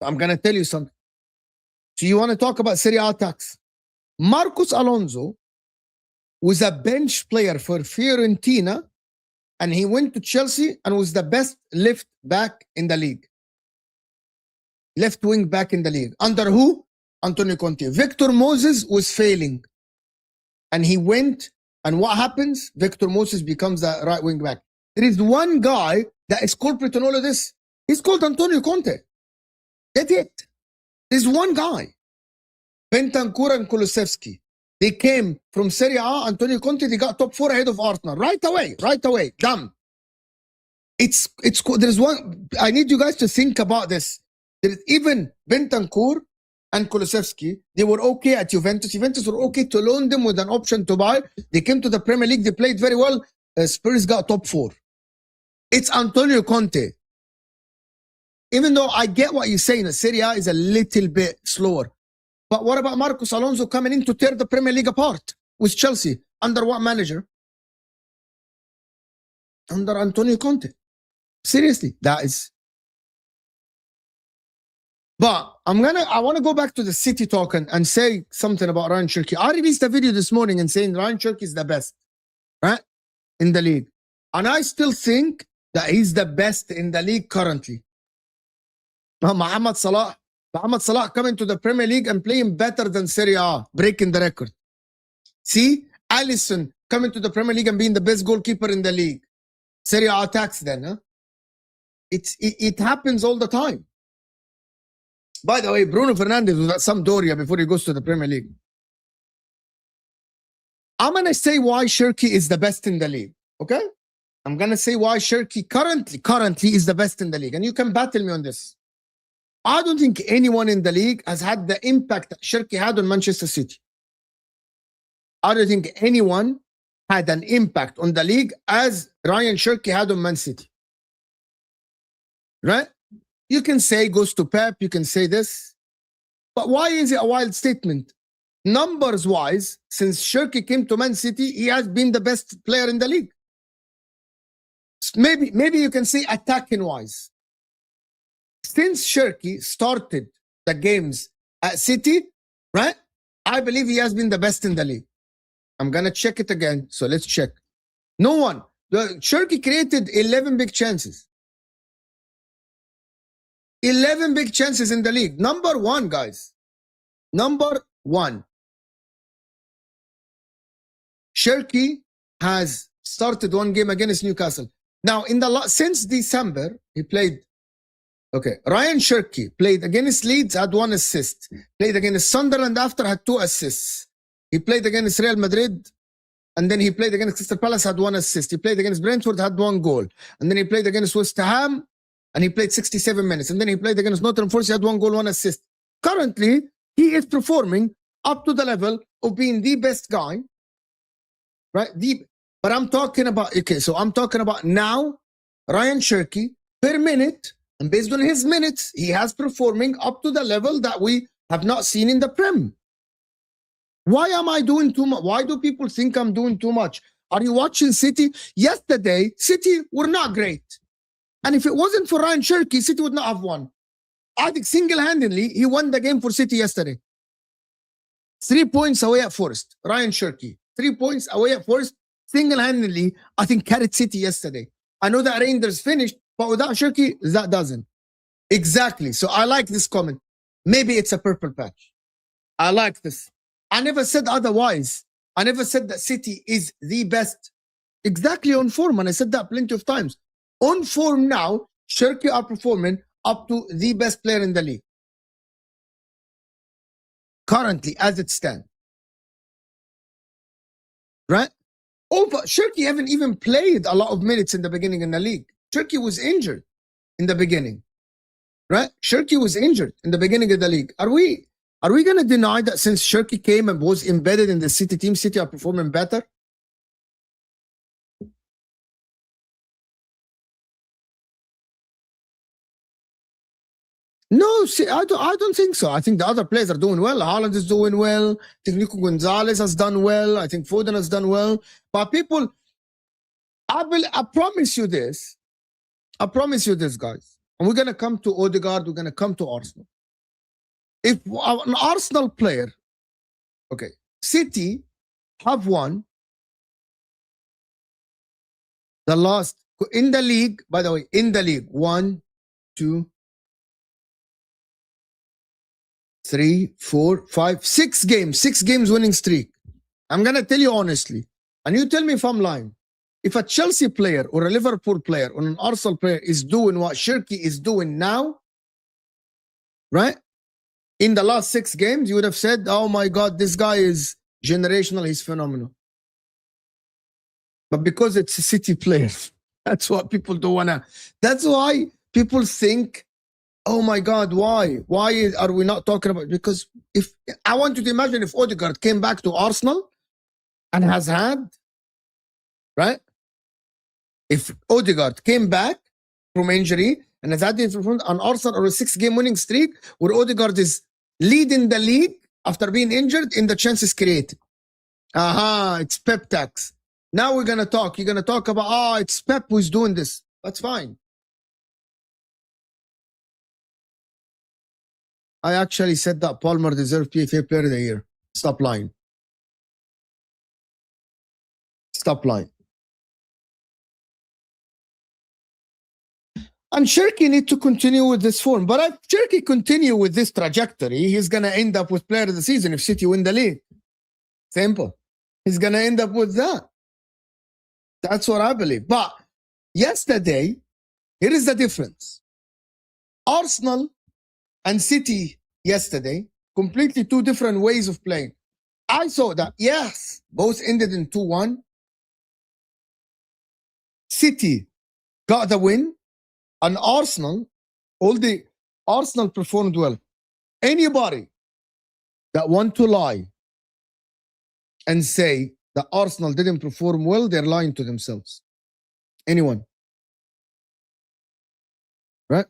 I'm going to tell you something. So you want to talk about Serie A attacks? Marcos Alonso was a bench player for Fiorentina, and he went to Chelsea and was the best left back in the league. Left wing back in the league. Under who? Antonio Conte. Victor Moses was failing. And he went, and what happens? Victor Moses becomes the right wing back. There is one guy that is culprit in all of this. He's called Antonio Conte. That's it. There's one guy. Bentancur and Kulusevski. They came from Serie A. Antonio Conte, they got top 4 ahead of Arsenal. Right away. Done. There's one, I need you guys to think about this. There is even Bentancur and Kulusevski, they were okay at Juventus. Juventus were okay to loan them with an option to buy. They came to the Premier League. They played very well. Spurs got top 4. It's Antonio Conte. Even though I get what you're saying, the Serie A is a little bit slower. But what about Marcos Alonso coming in to tear the Premier League apart with Chelsea? Under what manager? Under Antonio Conte. Seriously, that is... But I want to go back to the City talk and say something about Ryan Shirky. I released a video this morning and saying Ryan Shirky is the best, right, in the league. And I still think that he's the best in the league currently. Mohamed Salah coming to the Premier League and playing better than Serie A, breaking the record. See, Alisson coming to the Premier League and being the best goalkeeper in the league. Serie A attacks then, huh? It happens all the time. By the way, Bruno Fernandes was at Sampdoria before he goes to the Premier League. I'm going to say why Shirky is the best in the league, okay? I'm going to say why Shirky currently is the best in the league. And you can battle me on this. I don't think anyone in the league has had the impact that Shirky had on Manchester City. I don't think anyone had an impact on the league as Ryan Shirky had on Man City. Right? You can say goes to Pep, you can say this. But why is it a wild statement? Numbers-wise, since Shirky came to Man City, he has been the best player in the league. Maybe you can say attacking-wise. Since Shirky started the games at City, right? I believe he has been the best in the league. I'm going to check it again. So let's check. No one. Shirky created 11 big chances. 11 big chances in the league. Number one, guys. Number one. Shirky has started one game against Newcastle. Now, since December, he played. Okay, Ryan Shirky played against Leeds, had 1 assist. Played against Sunderland after, had 2 assists. He played against Real Madrid, and then he played against Crystal Palace, had 1 assist. He played against Brentford, had 1 goal. And then he played against West Ham, and he played 67 minutes. And then he played against Nottingham Forest, he had 1 goal, 1 assist. Currently, he is performing up to the level of being the best guy, right? But I'm talking about, okay, so I'm talking about now, Ryan Shirky, per minute, and based on his minutes, he has performing up to the level that we have not seen in the Prem. Why am I doing too much? Why do people think I'm doing too much? Are you watching City? Yesterday, City were not great. And if it wasn't for Ryan Shirky, City would not have won. I think single-handedly, he won the game for City yesterday. 3 points away at Forest. Ryan Shirky. 3 points away at Forest. Single-handedly, I think carried City yesterday. I know that Rangers finished, but without Shirky, that doesn't. Exactly. So I like this comment. Maybe it's a purple patch. I like this. I never said otherwise. I never said that City is the best. Exactly on form, and I said that plenty of times. On form now, Shirky are performing up to the best player in the league. Currently, as it stands. Right? Oh, but Shirky haven't even played a lot of minutes in the beginning in the league. Shirky was injured in the beginning. Right? Shirky was injured in the beginning of the league. Are we going to deny that since Shirky came and was embedded in the City team, City are performing better? No, see, I don't think so. I think the other players are doing well. Haaland is doing well. I think Nico Gonzalez has done well. I think Foden has done well. But people, I promise you this. I promise you this, guys. And we're going to come to Odegaard. We're going to come to Arsenal. If an Arsenal player, okay, City have won the last, in the league, by the way, in the league, 1, 2, 3, 4, 5, 6 games, 6 games winning streak. I'm going to tell you honestly, and you tell me if I'm lying. If a Chelsea player or a Liverpool player or an Arsenal player is doing what Shirky is doing now, right? In the last 6 games, you would have said, oh my God, this guy is generational, he's phenomenal. But because it's a City player, that's what people don't want to. That's why people think, oh my God, why? Why are we not talking about it? Because if I want you to imagine if Odegaard came back to Arsenal and has had, right? If Odegaard came back from injury and has had an Arsenal or a 6-game winning streak where Odegaard is leading the league after being injured in the chances created. Aha, it's Pep tax. Now we're going to talk. You're going to talk about, it's Pep who's doing this. That's fine. I actually said that Palmer deserved PFA Player of the Year. Stop lying. Stop lying. And Shirky need to continue with this form. But if Shirky continue with this trajectory, he's going to end up with Player of the Season if City win the league. Simple. He's going to end up with that. That's what I believe. But yesterday, here is the difference. Arsenal and City yesterday, completely 2 different ways of playing. I saw that, yes, both ended in 2-1. City got the win, and Arsenal performed well. Anybody that want to lie and say that Arsenal didn't perform well, they're lying to themselves. Anyone. Right?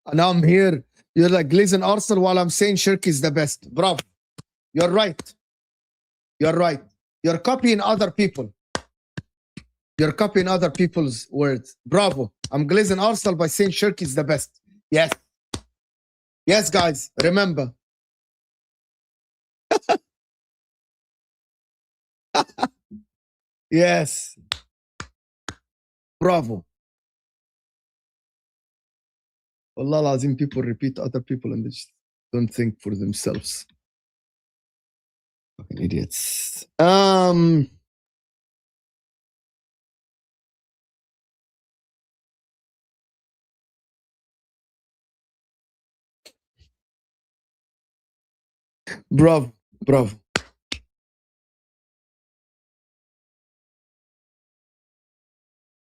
And I'm here. You're like glazing Arsenal while I'm saying Shirky is the best. Bravo. You're right. You're right. You're copying other people. You're copying other people's words. Bravo. I'm glazing Arsenal by saying Shirky is the best. Yes. Yes, guys. Remember. Yes. Bravo. Allah lazim, people repeat other people and they just don't think for themselves. Fucking idiots. Bravo.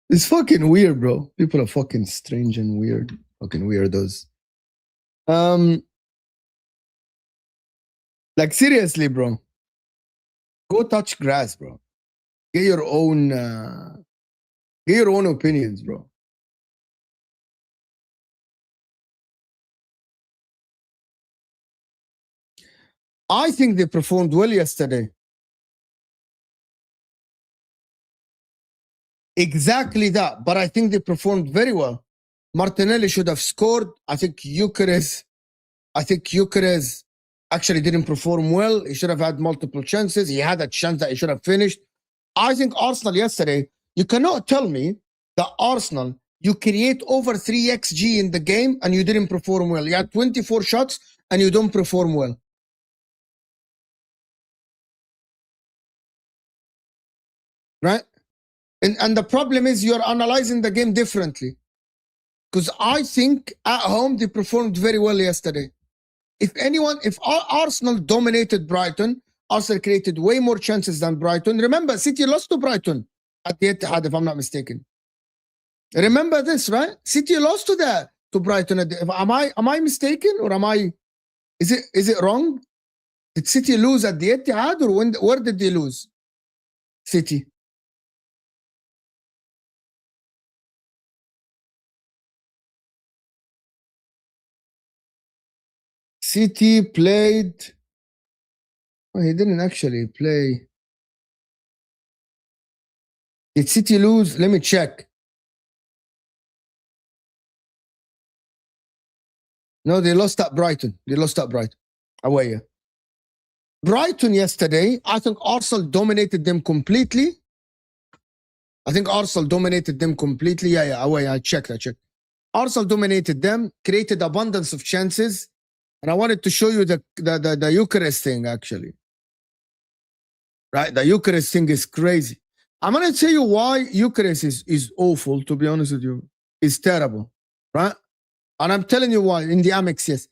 It's fucking weird, bro. People are fucking strange and weird. Fucking weirdos. Like seriously, bro. Go touch grass, bro. Get your own opinions, bro. I think they performed well yesterday. Exactly that, but I think they performed very well. Martinelli should have scored. I think Gyökeres actually didn't perform well. He should have had multiple chances. He had a chance that he should have finished. I think Arsenal yesterday, you cannot tell me that Arsenal, you create over 3 XG in the game and you didn't perform well. You had 24 shots and you don't perform well. Right? And the problem is you're analyzing the game differently. Because I think at home they performed very well yesterday. If Arsenal dominated Brighton, Arsenal created way more chances than Brighton. Remember, City lost to Brighton at the Etihad, if I'm not mistaken. Remember this, right? City lost to Brighton. Am I mistaken, or is it wrong? Did City lose at the Etihad, or where did they lose? City. City played. Oh, he didn't actually play. Did City lose? Let me check. No, they lost at Brighton. Away. Brighton yesterday, I think Arsenal dominated them completely. Yeah, away. I checked. Arsenal dominated them, created abundance of chances. And I wanted to show you the Gyökeres thing, actually. Right? The Gyökeres thing is crazy. I'm going to tell you why Gyökeres is awful, to be honest with you. It's terrible. Right? And I'm telling you why in the Amex, yes.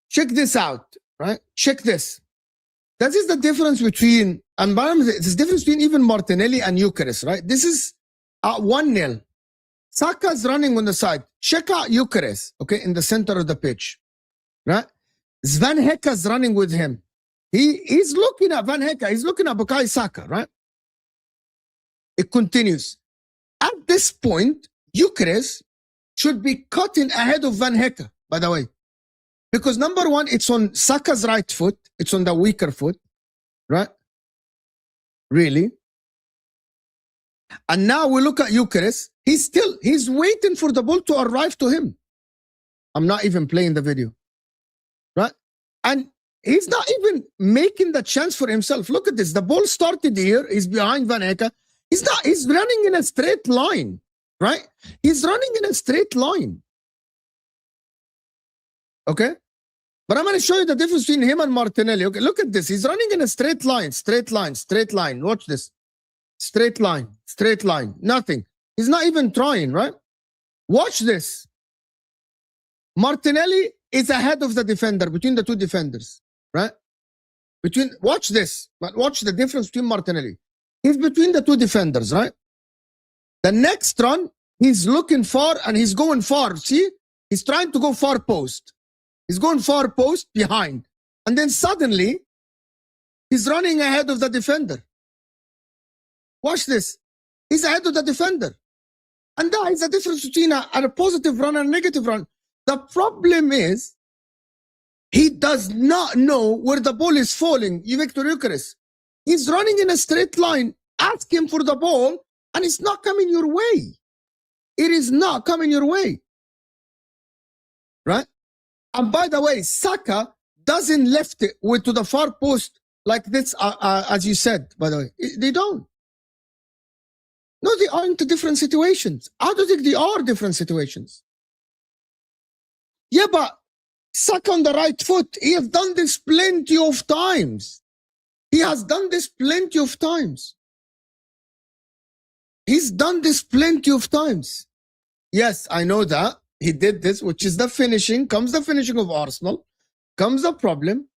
Check this out. Right? Check this. That is the difference between, and there's difference between even Martinelli and Gyökeres, right? This is 1-0. Saka's running on the side. Check out Gyökeres, okay, in the center of the pitch. Right? Van Hecke's running with him. He's looking at Van Hecke. He's looking at Bukayo Saka, right? It continues. At this point, Gyökeres should be cutting ahead of Van Hecke, by the way. Because number one, it's on Saka's right foot. It's on the weaker foot, right? Really? And now we look at Gyökeres. He's waiting for the ball to arrive to him. I'm not even playing the video. Right? And he's not even making the chance for himself. Look at this. The ball started here. He's behind Van Hecke. He's running in a straight line. Right? He's running in a straight line. Okay? But I'm going to show you the difference between him and Martinelli. Okay, look at this. He's running in a straight line. Watch this. Straight line. Nothing. He's not even trying, right? Watch this. Martinelli is ahead of the defender, between the two defenders, right? Watch this. Watch the difference between Martinelli. He's between the two defenders, right? The next run, he's looking far and he's going far. See? He's trying to go far post. He's going far post behind. And then suddenly, he's running ahead of the defender. Watch this. He's ahead of the defender. And that is the difference between a positive run and a negative run. The problem is, he does not know where the ball is falling. Victor Gyökeres. He's running in a straight line. Ask him for the ball, and it's not coming your way. It is not coming your way. Right? And by the way, Saka doesn't left it to the far post like this, as you said, by the way. They don't. No, they aren't different situations. How do you think they are different situations? Yeah, but Saka on the right foot. He has done this plenty of times. He has done this plenty of times. He's done this plenty of times. Yes, I know that. He did this, which is the finishing. Comes the finishing of Arsenal. Comes the problem.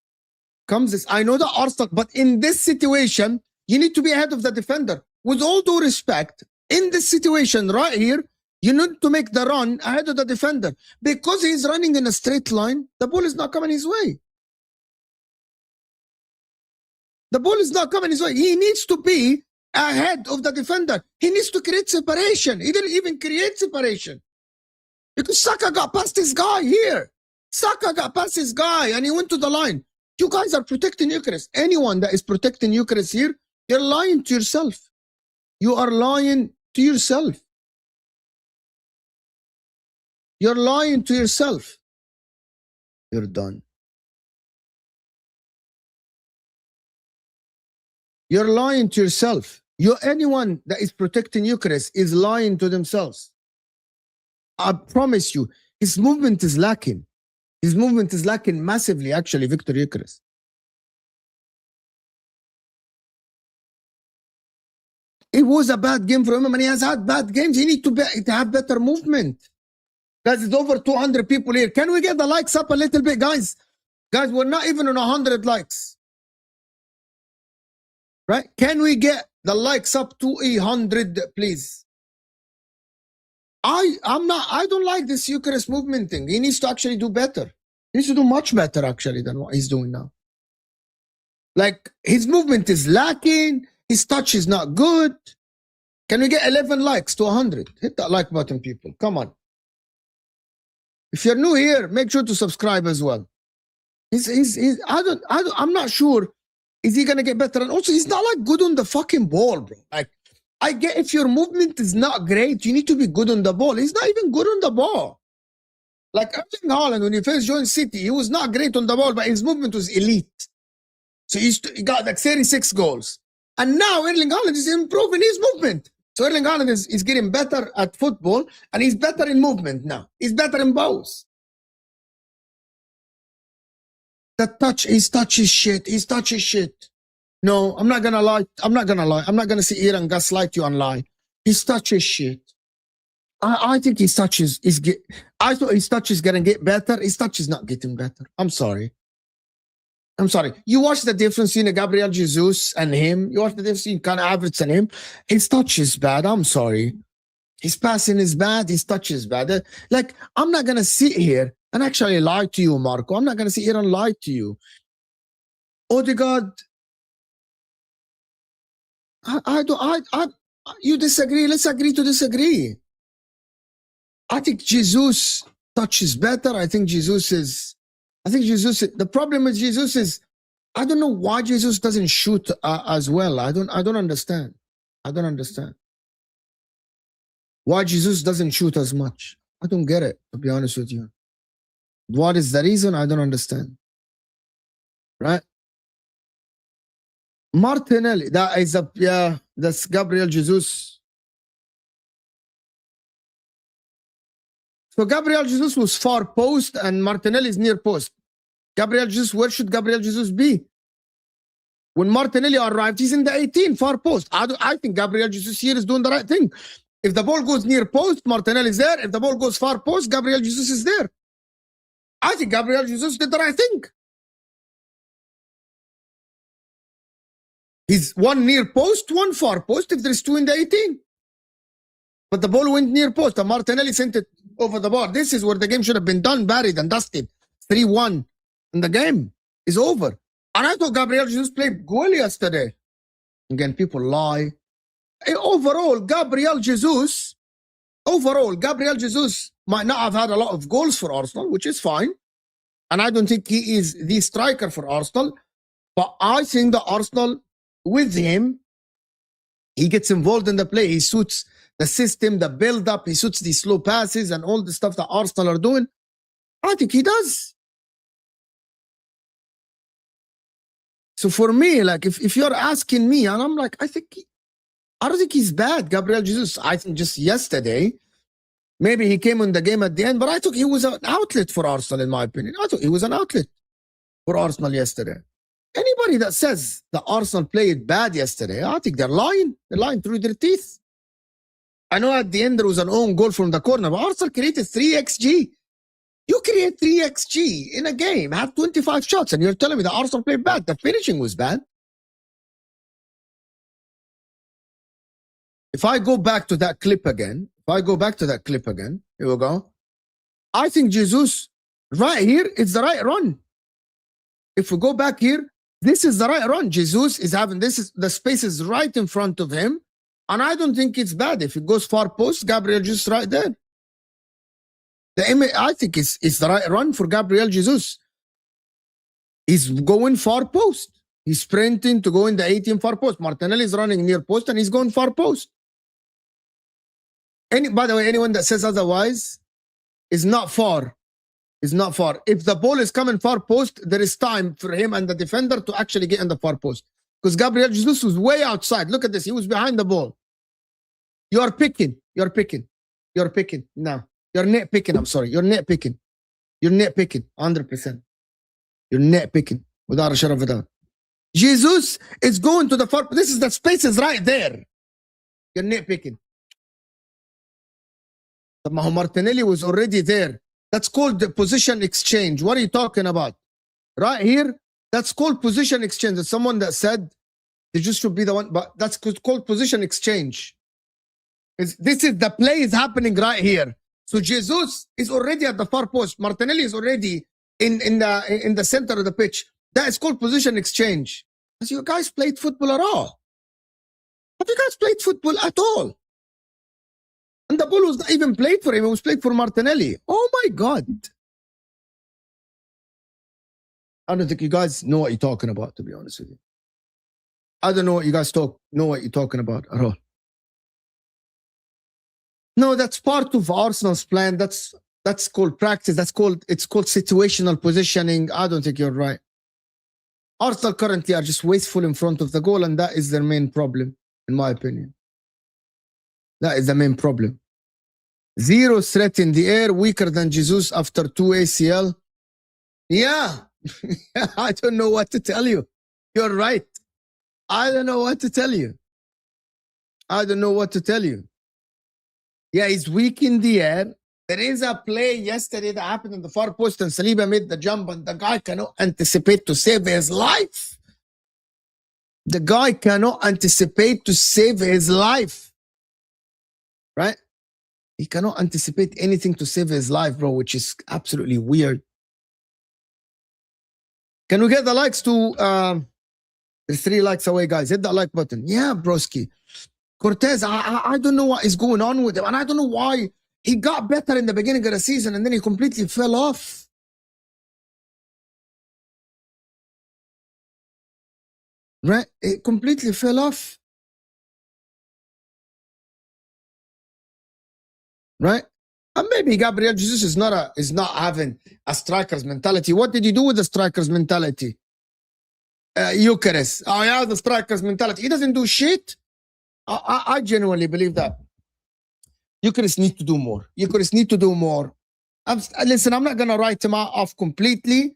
Comes this. I know the Arsenal, but in this situation, you need to be ahead of the defender. With all due respect, in this situation right here, you need to make the run ahead of the defender. Because he's running in a straight line, the ball is not coming his way. The ball is not coming his way. He needs to be ahead of the defender. He needs to create separation. He didn't even create separation. Because Saka got past this guy here. Saka got past this guy and he went to the line. You guys are protecting Eucharist. Anyone that is protecting Eucharist here, you're lying to yourself. You are lying to yourself. You're lying to yourself. You're done. You're lying to yourself. Anyone that is protecting Eucharist is lying to themselves. I promise you, his movement is lacking. His movement is lacking massively, actually, Victor Eucharist. It was a bad game for him, and he has had bad games. He needs to have better movement. Guys, it's over 200 people here. Can we get the likes up a little bit, guys? Guys, we're not even on 100 likes. Right? Can we get the likes up to 100, please? I don't like this Eucharist movement thing. He needs to actually do better. He needs to do much better, actually, than what he's doing now. Like, his movement is lacking. His touch is not good. Can we get 11 likes to 100? Hit that like button, people. Come on. If you're new here, make sure to subscribe as well. I'm not sure. Is he gonna get better? And also, he's not like good on the fucking ball, bro. Like, I get if your movement is not great, you need to be good on the ball. He's not even good on the ball. Like Erling Haaland, when he first joined City, he was not great on the ball, but his movement was elite. So he got like 36 goals. And now Erling Haaland is improving his movement. So Erling Haaland is getting better at football, and he's better in movement now. He's better in both. His touch is shit. His touch is shit. No, I'm not gonna lie. I'm not gonna sit here and gaslight you and lie. His touch is shit. I think his touch I thought his touch is gonna get better. His touch is not getting better. I'm sorry. You watch the difference between Gabriel Jesus and him. You watch the difference between Kai Havertz and him. His touch is bad. I'm sorry. His passing is bad. His touch is bad. Like, I'm not gonna sit here and actually lie to you, Marco. I'm not gonna sit here and lie to you. Odegaard. You disagree. Let's agree to disagree. I think Jesus touch is better. The problem with Jesus is, I don't know why Jesus doesn't shoot as well. I don't understand. Why Jesus doesn't shoot as much. I don't get it, to be honest with you. What is the reason? I don't understand. Right? Martinelli, that's Gabriel Jesus. So Gabriel Jesus was far post and Martinelli is near post. Gabriel Jesus, where should Gabriel Jesus be? When Martinelli arrived, he's in the 18, far post. I think Gabriel Jesus here is doing the right thing. If the ball goes near post, Martinelli is there. If the ball goes far post, Gabriel Jesus is there. I think Gabriel Jesus did the right thing. He's one near post, one far post if there's two in the 18. But the ball went near post and Martinelli sent it over the bar. This is where the game should have been done, buried and dusted. 3-1. And the game is over. And I thought Gabriel Jesus played well yesterday. Again, people lie. Overall, Gabriel Jesus might not have had a lot of goals for Arsenal, which is fine. And I don't think he is the striker for Arsenal. But I think that Arsenal, with him, he gets involved in the play. He suits the system, the build-up. He suits the slow passes and all the stuff that Arsenal are doing. I think he does. So for me, like, if you're asking me, and I'm like, I don't think he's bad, Gabriel Jesus. I think just yesterday, Maybe he came in the game at the end, but I thought he was an outlet for Arsenal, in my opinion. I thought he was an outlet for Arsenal yesterday. Anybody that says that Arsenal played bad yesterday, I think they're lying. They're lying through their teeth. I know at the end there was an own goal from the corner, but Arsenal created 3xG. You create 3xG in a game, have 25 shots, and you're telling me that Arsenal played bad. The finishing was bad. If I go back to that clip again, here we go. I think Jesus, right here, it's the right run. If we go back here, this is the right run. Jesus is having the space is right in front of him. And I don't think it's bad. If it goes far post, Gabriel Jesus right there. I think it's the right run for Gabriel Jesus. He's going far post. He's sprinting to go in the 18 far post. Martinelli is running near post and he's going far post. By the way, anyone that says otherwise is not far. Is not far. If the ball is coming far post, there is time for him and the defender to actually get in the far post. Because Gabriel Jesus was way outside. Look at this. He was behind the ball. You're picking. No. You're nitpicking. I'm sorry. You're nitpicking. 100%. You're nitpicking. Without a shadow of a doubt. Jesus is going to the far. This is the space is right there. You're nitpicking. Martinelli was already there. That's called the position exchange. What are you talking about? Right here, that's called position exchange. There's someone that said they just should be the one, but that's called position exchange. This is the play is happening right here. So Jesus is already at the far post. Martinelli is already in the center of the pitch. That is called position exchange. Have you guys played football at all? Have you guys played football at all? And the ball was not even played for him. It was played for Martinelli. Oh my God. I don't think you guys know what you're talking about, to be honest with you. I don't know what you guys know what you're talking about at all. No, that's part of Arsenal's plan. That's called practice. It's called situational positioning. I don't think you're right. Arsenal currently are just wasteful in front of the goal, and that is their main problem, in my opinion. That is the main problem. Zero threat in the air, weaker than Jesus after 2 ACL. Yeah. I don't know what to tell you. You're right. I don't know what to tell you. Yeah, he's weak in the air. There is a play yesterday that happened in the far post and Saliba made the jump and the guy cannot anticipate to save his life. Right? He cannot anticipate anything to save his life, bro, which is absolutely weird. Can we get the likes to there's 3 likes away, guys. Hit that like button. Yeah, broski. Cortez, I don't know what is going on with him, and I don't know why he got better in the beginning of the season and then he completely fell off. Right? It completely fell off. Right? And maybe Gabriel Jesus is not having a striker's mentality. What did you do with the striker's mentality? Eucharist. Oh yeah, the striker's mentality. He doesn't do shit. I genuinely believe that. Eucharist need to do more. Listen, I'm not gonna write him off completely,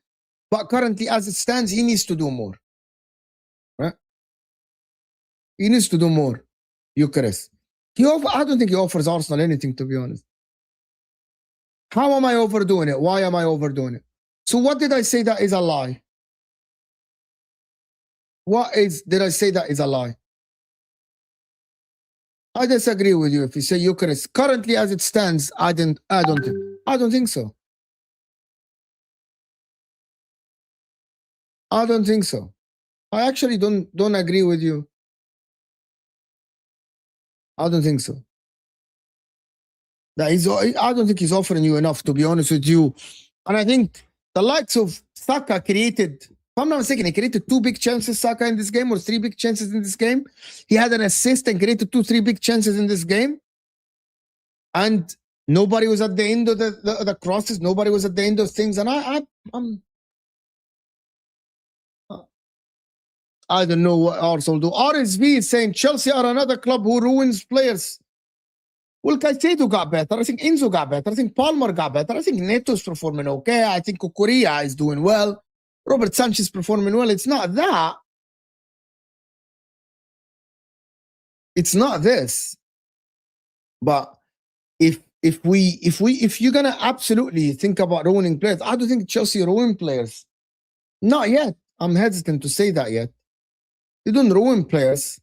but currently as it stands, he needs to do more. Right? He needs to do more. Eucharist. I don't think he offers Arsenal anything, to be honest. How am I overdoing it? Why am I overdoing it? So what did I say that is a lie? Did I say that is a lie? I disagree with you if you say Eucharist. Currently as it stands, I don't think so. I don't think so. I actually don't agree with you. I don't think so. I don't think he's offering you enough, to be honest with you. And I think the likes of Saka created, if I'm not mistaken, he created 2 big chances, Saka, in this game, or 3 big chances in this game. He had an assist and created 2-3 big chances in this game. And nobody was at the end of the crosses. Nobody was at the end of things. And I don't know what Arsenal do. RSV is saying Chelsea are another club who ruins players. Well, Caicedo got better. I think Enzo got better. I think Palmer got better. I think Neto's performing okay. I think Kukurea is doing well. Robert Sanchez performing well. It's not that. It's not this. But if you're gonna absolutely think about ruining players, I don't think Chelsea ruin players. Not yet. I'm hesitant to say that yet. They don't ruin players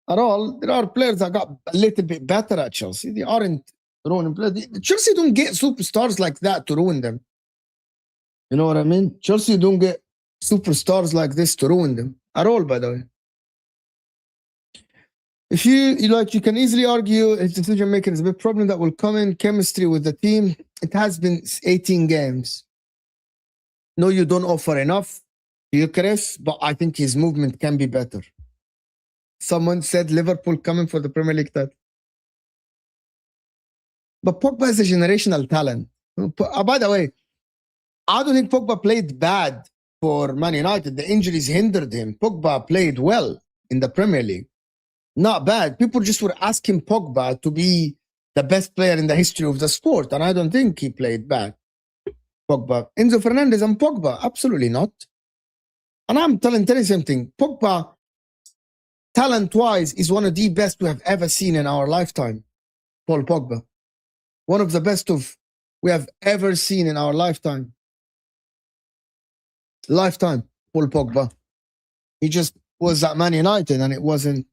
at all. There are players that got a little bit better at Chelsea. They aren't ruining players. Chelsea don't get superstars like that to ruin them. You know what I mean? Chelsea don't get superstars like this to ruin them at all, by the way. If you like, you can easily argue his decision making is a big problem that will come in chemistry with the team. It has been 18 games. No, you don't offer enough, Eucharist, but I think his movement can be better. Someone said Liverpool coming for the Premier League title. But Pogba is a generational talent. By the way, I don't think Pogba played bad for Man United. The injuries hindered him. Pogba played well in the Premier League. Not bad. People just were asking Pogba to be the best player in the history of the sport, and I don't think he played bad. Pogba. Enzo Fernandez and Pogba, absolutely not. And I'm telling you something. Pogba, talent-wise, is one of the best we have ever seen in our lifetime. Paul Pogba. One of the best we have ever seen in our lifetime. Paul Pogba. He just was at Man United, and it wasn't.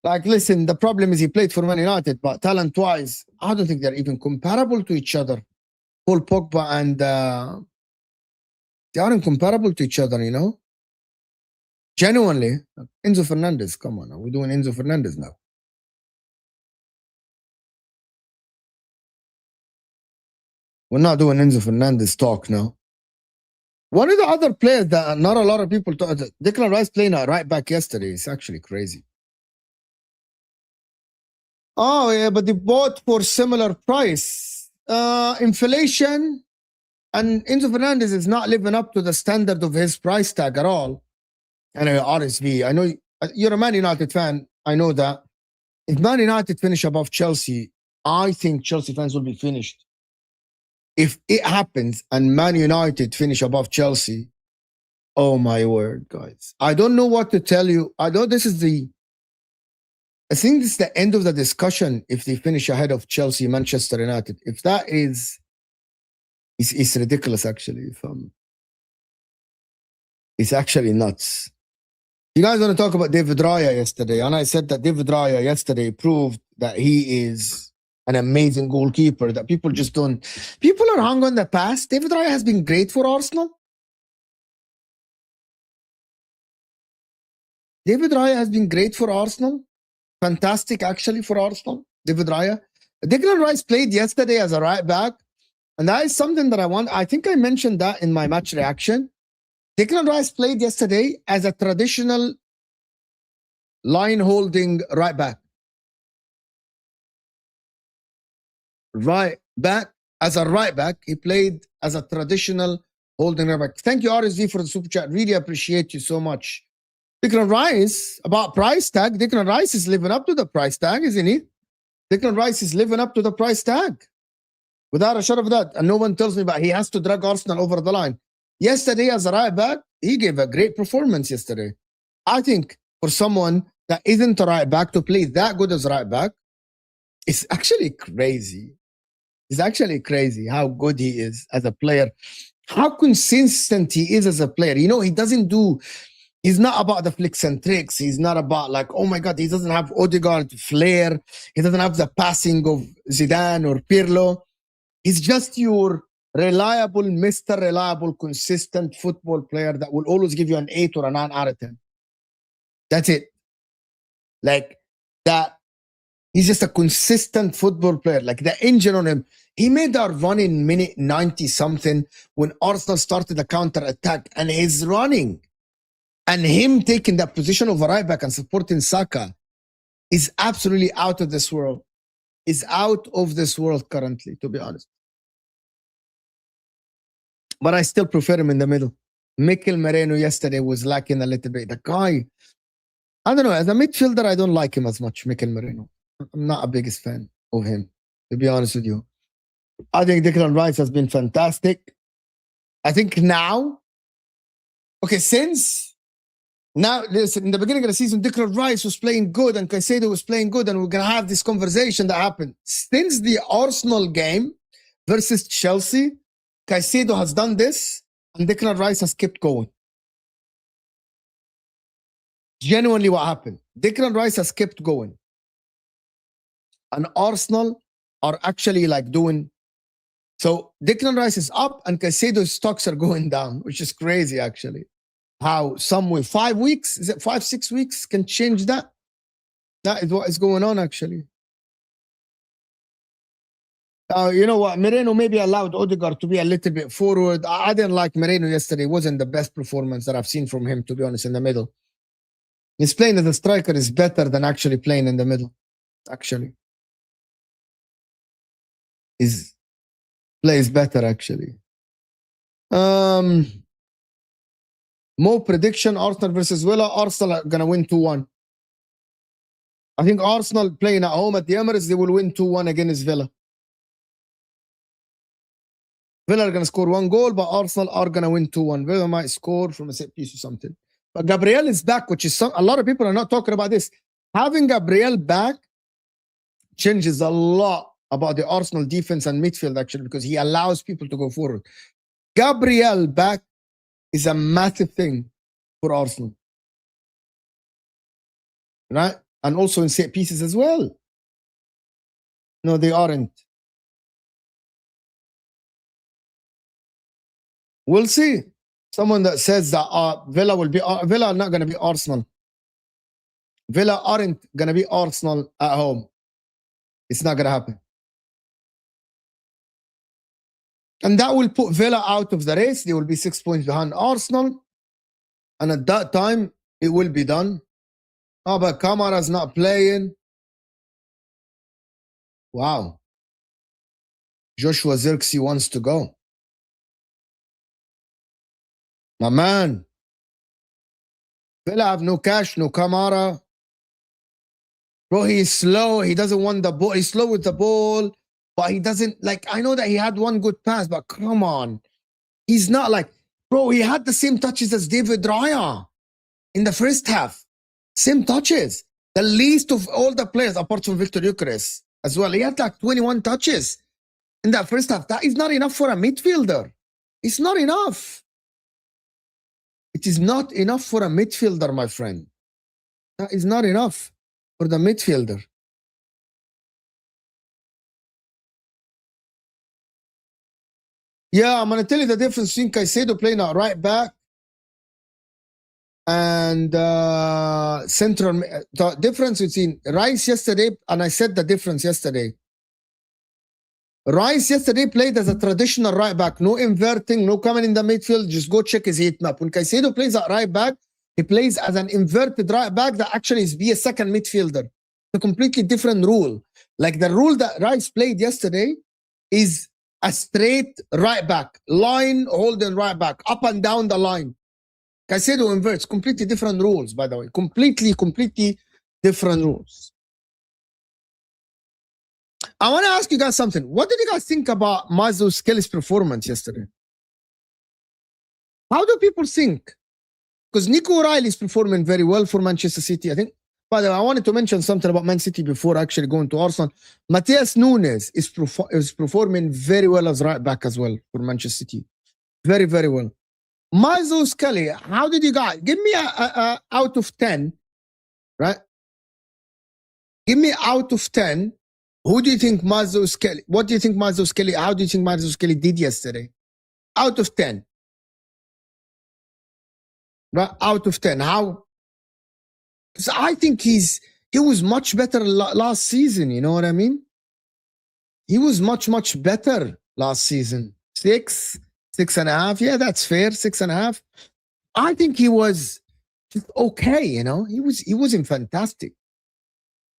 Like, listen, the problem is he played for Man United, but talent-wise, I don't think they're even comparable to each other. Paul Pogba and they aren't comparable to each other, you know? Genuinely. Enzo Fernandez, come on now. We're doing Enzo Fernandez now. We're not doing Enzo Fernandez talk now. One of the other players that not a lot of people thought, Declan Rice playing a right back yesterday. It's actually crazy. Oh, yeah, but they bought for similar price. Inflation, and Enzo Fernandez is not living up to the standard of his price tag at all. Anyway, RSV, I know you're a Man United fan. I know that. If Man United finish above Chelsea, I think Chelsea fans will be finished. If it happens and Man United finish above Chelsea, oh my word, guys. I don't know what to tell you. I think this is the end of the discussion if they finish ahead of Chelsea, Manchester United. If that is, it's ridiculous, actually. It's actually nuts. You guys want to talk about David Raya yesterday, and I said that David Raya yesterday proved that he is an amazing goalkeeper, that people just don't. People are hung on the past. David Raya has been great for Arsenal. David Raya has been great for Arsenal. Fantastic, actually, for Arsenal. David Raya. Declan Rice played yesterday as a right back, and that is something that I think I mentioned that in my match reaction. Declan Rice played yesterday as a traditional line-holding right back. Right back, as a right back, he played as a traditional holding right back. Thank you, RSV, for the super chat. Really appreciate you so much. Declan Rice, about price tag, Declan Rice is living up to the price tag, isn't he? Declan Rice is living up to the price tag. Without a shadow of a doubt. And no one tells me about he has to drag Arsenal over the line. Yesterday, as a right back, he gave a great performance yesterday. I think for someone that isn't a right back to play that good as a right back, it's actually crazy. It's actually crazy how good he is as a player, how consistent he is as a player. You know, he's not about the flicks and tricks. He's not about like, oh my God, he doesn't have Odegaard flair. He doesn't have the passing of Zidane or Pirlo. He's just your reliable, Mr. Reliable, consistent football player that will always give you an 8 or a 9 out of 10. That's it. Like that. He's just a consistent football player. Like the engine on him. He made our run in minute 90-something when Arsenal started the counter-attack, and he's running. And him taking that position of a right back and supporting Saka is absolutely out of this world. Is out of this world currently, to be honest. But I still prefer him in the middle. Mikel Merino yesterday was lacking a little bit. The guy, I don't know. As a midfielder, I don't like him as much, Mikel Merino. I'm not a biggest fan of him, to be honest with you. I think Declan Rice has been fantastic. I think now, okay, since now, listen, in the beginning of the season, Declan Rice was playing good and Caicedo was playing good, and we're going to have this conversation that happened. Since the Arsenal game versus Chelsea, Caicedo has done this and Declan Rice has kept going. Genuinely what happened. Declan Rice has kept going. And Arsenal are actually like doing... So Declan Rice is up and Caicedo's stocks are going down, which is crazy actually. How some way 5 weeks, is it 5-6 weeks can change that? That is what is going on actually. You know what? Moreno maybe allowed Odegaard to be a little bit forward. I didn't like Moreno yesterday. It wasn't the best performance that I've seen from him, to be honest, in the middle. His playing as a striker is better than actually playing in the middle. Actually. His play is better, actually. More prediction, Arsenal versus Villa. Arsenal are going to win 2-1. I think Arsenal playing at home at the Emirates, they will win 2-1 against Villa. Villa are going to score 1 goal, but Arsenal are going to win 2-1. Villa might score from a set piece or something. But Gabriel is back, which is a lot of people are not talking about this. Having Gabriel back changes a lot about the Arsenal defense and midfield, actually, because he allows people to go forward. Gabriel back is a massive thing for Arsenal. Right? And also in set pieces as well. No, they aren't. We'll see. Someone that says that Villa will be Villa are not going to be Arsenal. Villa aren't going to be Arsenal at home. It's not going to happen. And that will put Villa out of the race. They will be 6 points behind Arsenal. And at that time, it will be done. Oh, but Kamara's not playing. Wow. Joshua Zirkzee wants to go. My man. Villa have no cash, no Kamara. Bro, he's slow. He doesn't want the ball. He's slow with the ball. But he doesn't, like, I know that he had one good pass, but come on. He's not like, bro, he had the same touches as David Raya in the first half. Same touches. The least of all the players, apart from Victor Gyökeres as well. He had like 21 touches in that first half. That is not enough for a midfielder. It's not enough. It is not enough for a midfielder, my friend. That is not enough for the midfielder. Yeah, I'm going to tell you the difference between Caicedo playing at right back and central. The difference between Rice yesterday, and I said the difference yesterday. Rice yesterday played as a traditional right back. No inverting, no coming in the midfield. Just go check his heat map. When Caicedo plays at right back, he plays as an inverted right back that actually is be a second midfielder. It's a completely different rule. Like the rule that Rice played yesterday is a straight right back, line holding right back, up and down the line. Caicedo inverts, completely different rules, by the way. Completely different rules. I want to ask you guys something. What did you guys think about Mazzucchelli's performance yesterday? How do people think? Because Nico O'Reilly is performing very well for Manchester City, I think. By the way, I wanted to mention something about Man City before actually going to Arsenal. Matheus Nunes is performing very well as right back as well for Manchester City. Very, very well. Mazzucchelli, how did you guys... Give me a out of 10, right? Give me out of 10. Who do you think Mazzucchelli... What do you think Mazzucchelli... How do you think Mazzucchelli did yesterday? Out of 10. Right? Out of 10. How... Because I think he was much better last season, you know what I mean? He was much better last season. 6.5. Yeah, that's fair. 6.5. I think he was just okay, you know? He wasn't fantastic.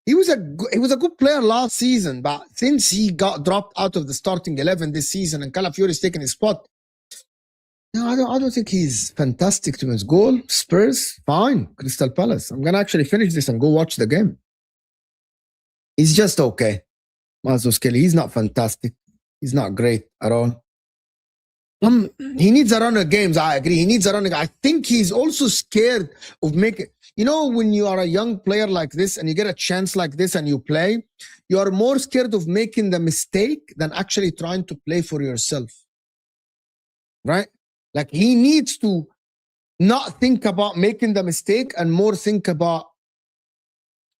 He was a good player last season, but since he got dropped out of the starting 11 this season and Calafiori's taken his spot, No, I don't think he's fantastic to his goal. Spurs, fine. Crystal Palace. I'm gonna actually finish this and go watch the game. He's just okay. Mazos Kelly, he's not fantastic. He's not great at all. He needs a run of games. I agree. He needs a run of. I think he's also scared of making. You know, when you are a young player like this and you get a chance like this and you play, you are more scared of making the mistake than actually trying to play for yourself. Right? Like he needs to not think about making the mistake and more think about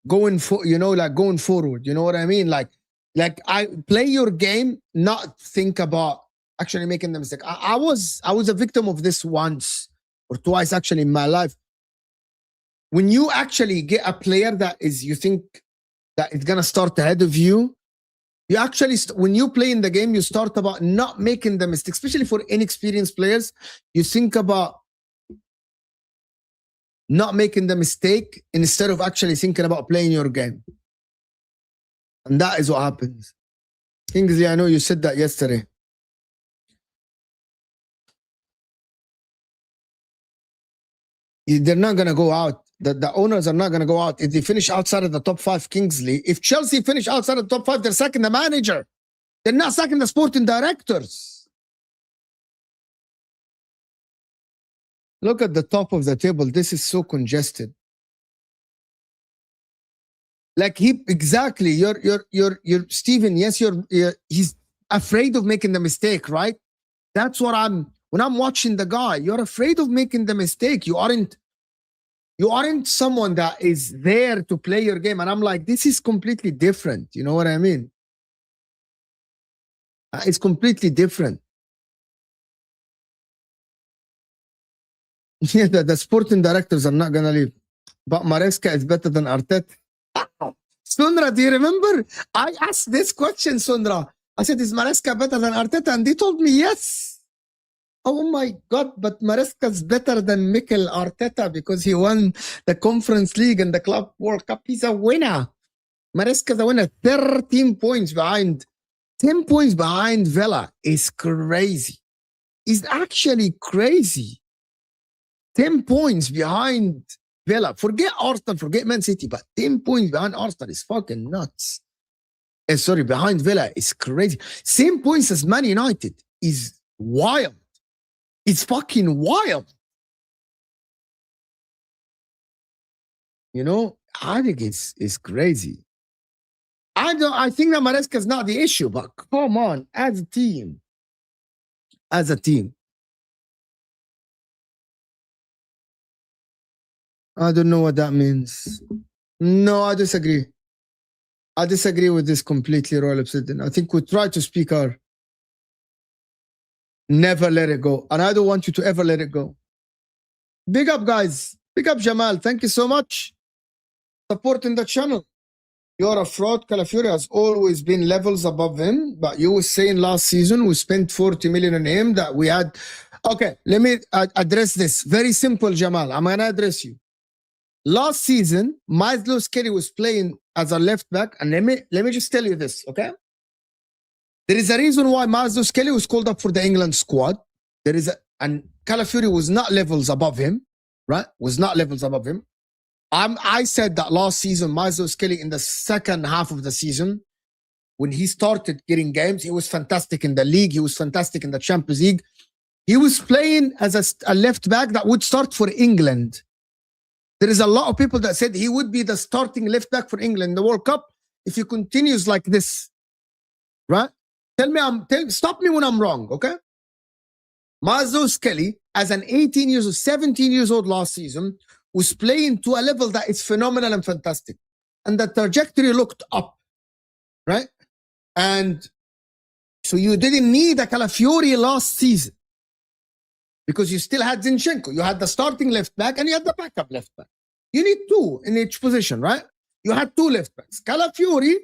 going for, like going forward. You know what I mean? Like I play your game, not think about actually making the mistake. I was a victim of this once or twice actually in my life. When you actually get a player that is, you think that it's gonna start ahead of you, you actually, when you play in the game, you start about not making the mistake, especially for inexperienced players. You think about not making the mistake instead of actually thinking about playing your game. And that is what happens. Kingsley, I know you said that yesterday. They're not going to go out. The owners are not going to go out. If they finish outside of the top 5, Kingsley, if Chelsea finish outside of the top 5, they're sacking the manager. They're not sacking the sporting directors. Look at the top of the table. This is so congested. Like exactly. You're Steven. Yes, he's afraid of making the mistake, right? That's what when I'm watching the guy, you're afraid of making the mistake. You aren't someone that is there to play your game. And I'm like, this is completely different. You know what I mean? It's completely different. Yeah, the sporting directors are not going to leave. But Maresca is better than Arteta. Sundra, do you remember? I asked this question, Sundra. I said, is Maresca better than Arteta? And they told me yes. Oh my God, but Maresca's better than Mikel Arteta because he won the Conference League and the Club World Cup. He's a winner. Maresca's a winner. 13 points behind. 10 points behind Villa is crazy. It's actually crazy. 10 points behind Villa. Forget Arsenal, forget Man City, but 10 points behind Arsenal is fucking nuts. Sorry, behind Villa is crazy. Same points as Man United is wild. It's fucking wild. You know, I think it's crazy. I think that Maresca is not the issue, but come on, as a team. As a team. I don't know what that means. No, I disagree. I disagree with this completely, Royal Obsidian. I think we try to speak our. Never let it go. And I don't want you to ever let it go. Big up, guys. Big up, Jamal. Thank you so much. Supporting the channel. You're a fraud. Calafiori has always been levels above him. But you were saying last season we spent 40 million on him that we had. Okay, let me address this. Very simple, Jamal. I'm going to address you. Last season, Miles Kelly was playing as a left back. And let me just tell you this, okay? There is a reason why Miles Kelly was called up for the England squad. And Calafiori was not levels above him, right? Was not levels above him. I said that last season, Miles Kelly in the second half of the season, when he started getting games, he was fantastic in the league. He was fantastic in the Champions League. He was playing as a left back that would start for England. There is a lot of people that said he would be the starting left back for England in the World Cup if he continues like this, right? Stop me when I'm wrong, okay? Miles Kelly, as an 17 years old last season, was playing to a level that is phenomenal and fantastic. And the trajectory looked up, right? And so you didn't need a Calafiori last season because you still had Zinchenko. You had the starting left back and you had the backup left back. You need two in each position, right? You had two left backs. Calafiori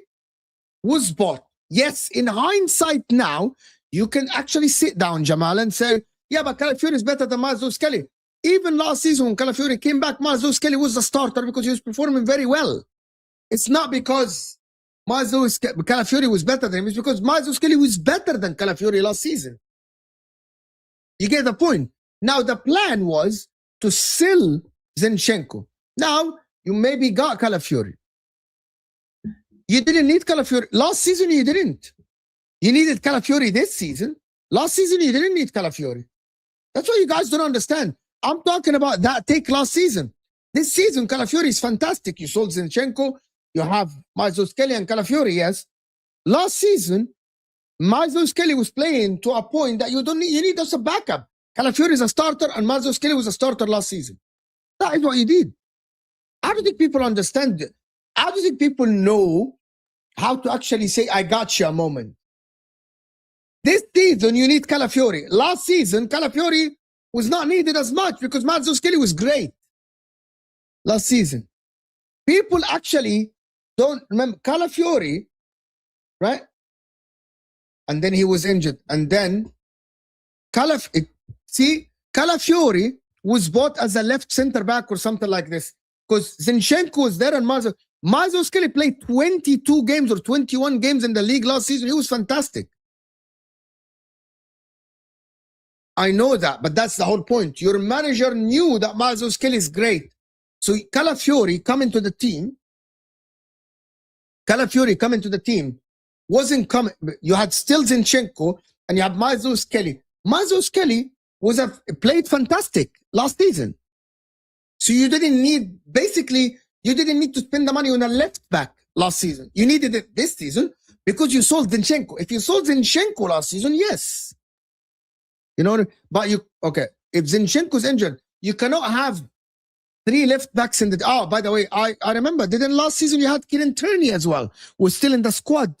was bought. Yes, in hindsight now, you can actually sit down, Jamal, and say, yeah, but Calafiori is better than Miles Kelly. Even last season when Calafiori came back, Miles Kelly was the starter because he was performing very well. It's not because Calafiori was better than him. It's because Miles Kelly was better than Calafiori last season. You get the point. Now, the plan was to sell Zinchenko. Now, you maybe got Calafiori. You didn't need Calafiori. Last season, you didn't. You needed Calafiori this season. Last season, you didn't need Calafiori. That's what you guys don't understand. I'm talking about that take last season. This season, Calafiori is fantastic. You sold Zinchenko. You have Kelly and Calafiori, yes. Last season, Kelly was playing to a point that you need us a backup. Calafiori is a starter and Kelly was a starter last season. That is what you did. How do you think people understand it? How do you think people know how to actually say, I got you a moment? This season, you need Calafiori. Last season, Calafiori was not needed as much because Kelly was great last season. People actually don't remember Calafiori, right? And then he was injured. And then Calafiori was bought as a left center back or something like this because Zinchenko was there and Kelly played 22 games or 21 games in the league last season. He was fantastic. I know that, but that's the whole point. Your manager knew that Kelly is great. So Calafiori coming to the team wasn't coming. You had still Zinchenko and you have Kelly. Kelly played fantastic last season. So you didn't need to spend the money on a left back last season. You needed it this season because you sold Zinchenko. If you sold Zinchenko last season, yes. You know, but if Zinchenko's injured, you cannot have 3 left backs in the. Oh, by the way, I remember. Didn't last season you had Kieran Tierney as well? Was still in the squad.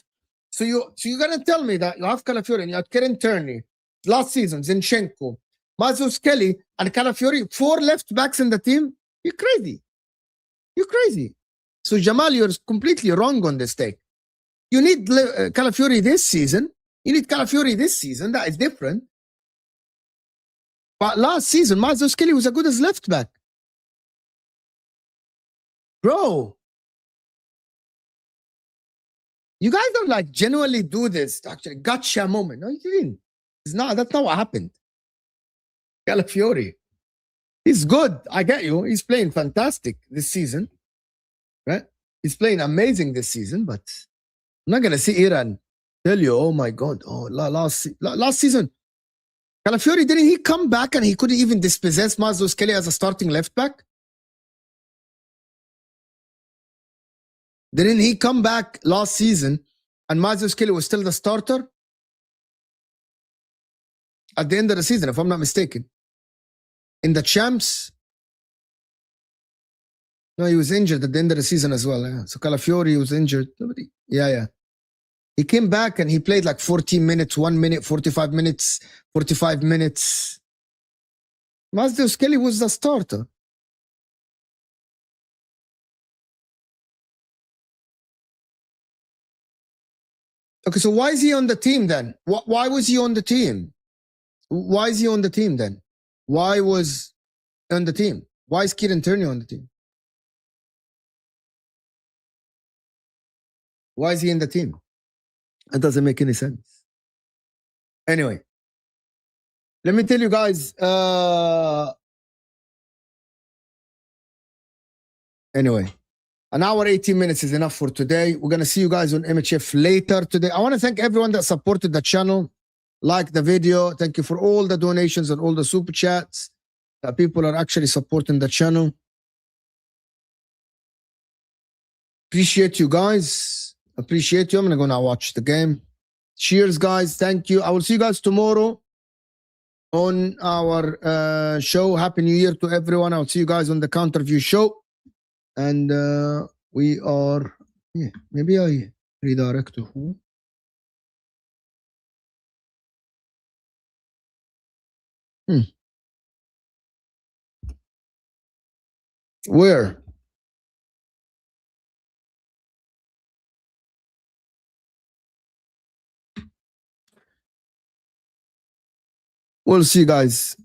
So you're gonna tell me that you have Calafiori and you had Kieran Tierney last season, Zinchenko, Kelly, and Calafiori, 4 left backs in the team? You're crazy. You're crazy. So Jamal, you're completely wrong on this take. You need Calafiori this season. That is different. But last season, Kelly was as good as left back. Bro, you guys don't like genuinely do this to actually gotcha moment. No, you didn't. That's not what happened. Calafiori. He's good. I get you. He's playing fantastic this season. Right? He's playing amazing this season, but I'm not gonna sit here and tell you, oh my God, last season. Calafiori, didn't he come back and he couldn't even dispossess Kelly as a starting left back? Didn't he come back last season and Kelly was still the starter? At the end of the season, if I'm not mistaken. In the champs? No, he was injured at the end of the season as well. Yeah. So Calafiori was injured. Yeah. He came back and he played like 14 minutes, 1 minute, 45 minutes, 45 minutes. Kelly was the starter. Okay, so why is he on the team then? Why was he on the team? Why is he on the team then? Why was on the team? Why is Kieran Tierney on the team? Why is he in the team? It doesn't make any sense. Anyway, let me tell you guys. Anyway, an hour, 18 minutes is enough for today. We're going to see you guys on MHF later today. I want to thank everyone that supported the channel, liked the video. Thank you for all the donations and all the super chats that people are actually supporting the channel. Appreciate you guys. Appreciate you. I'm going to go now watch the game. Cheers, guys. Thank you. I will see you guys tomorrow on our show. Happy New Year to everyone. I'll see you guys on the Counter View show. And we are, maybe I redirect to who? Where? We'll see you guys.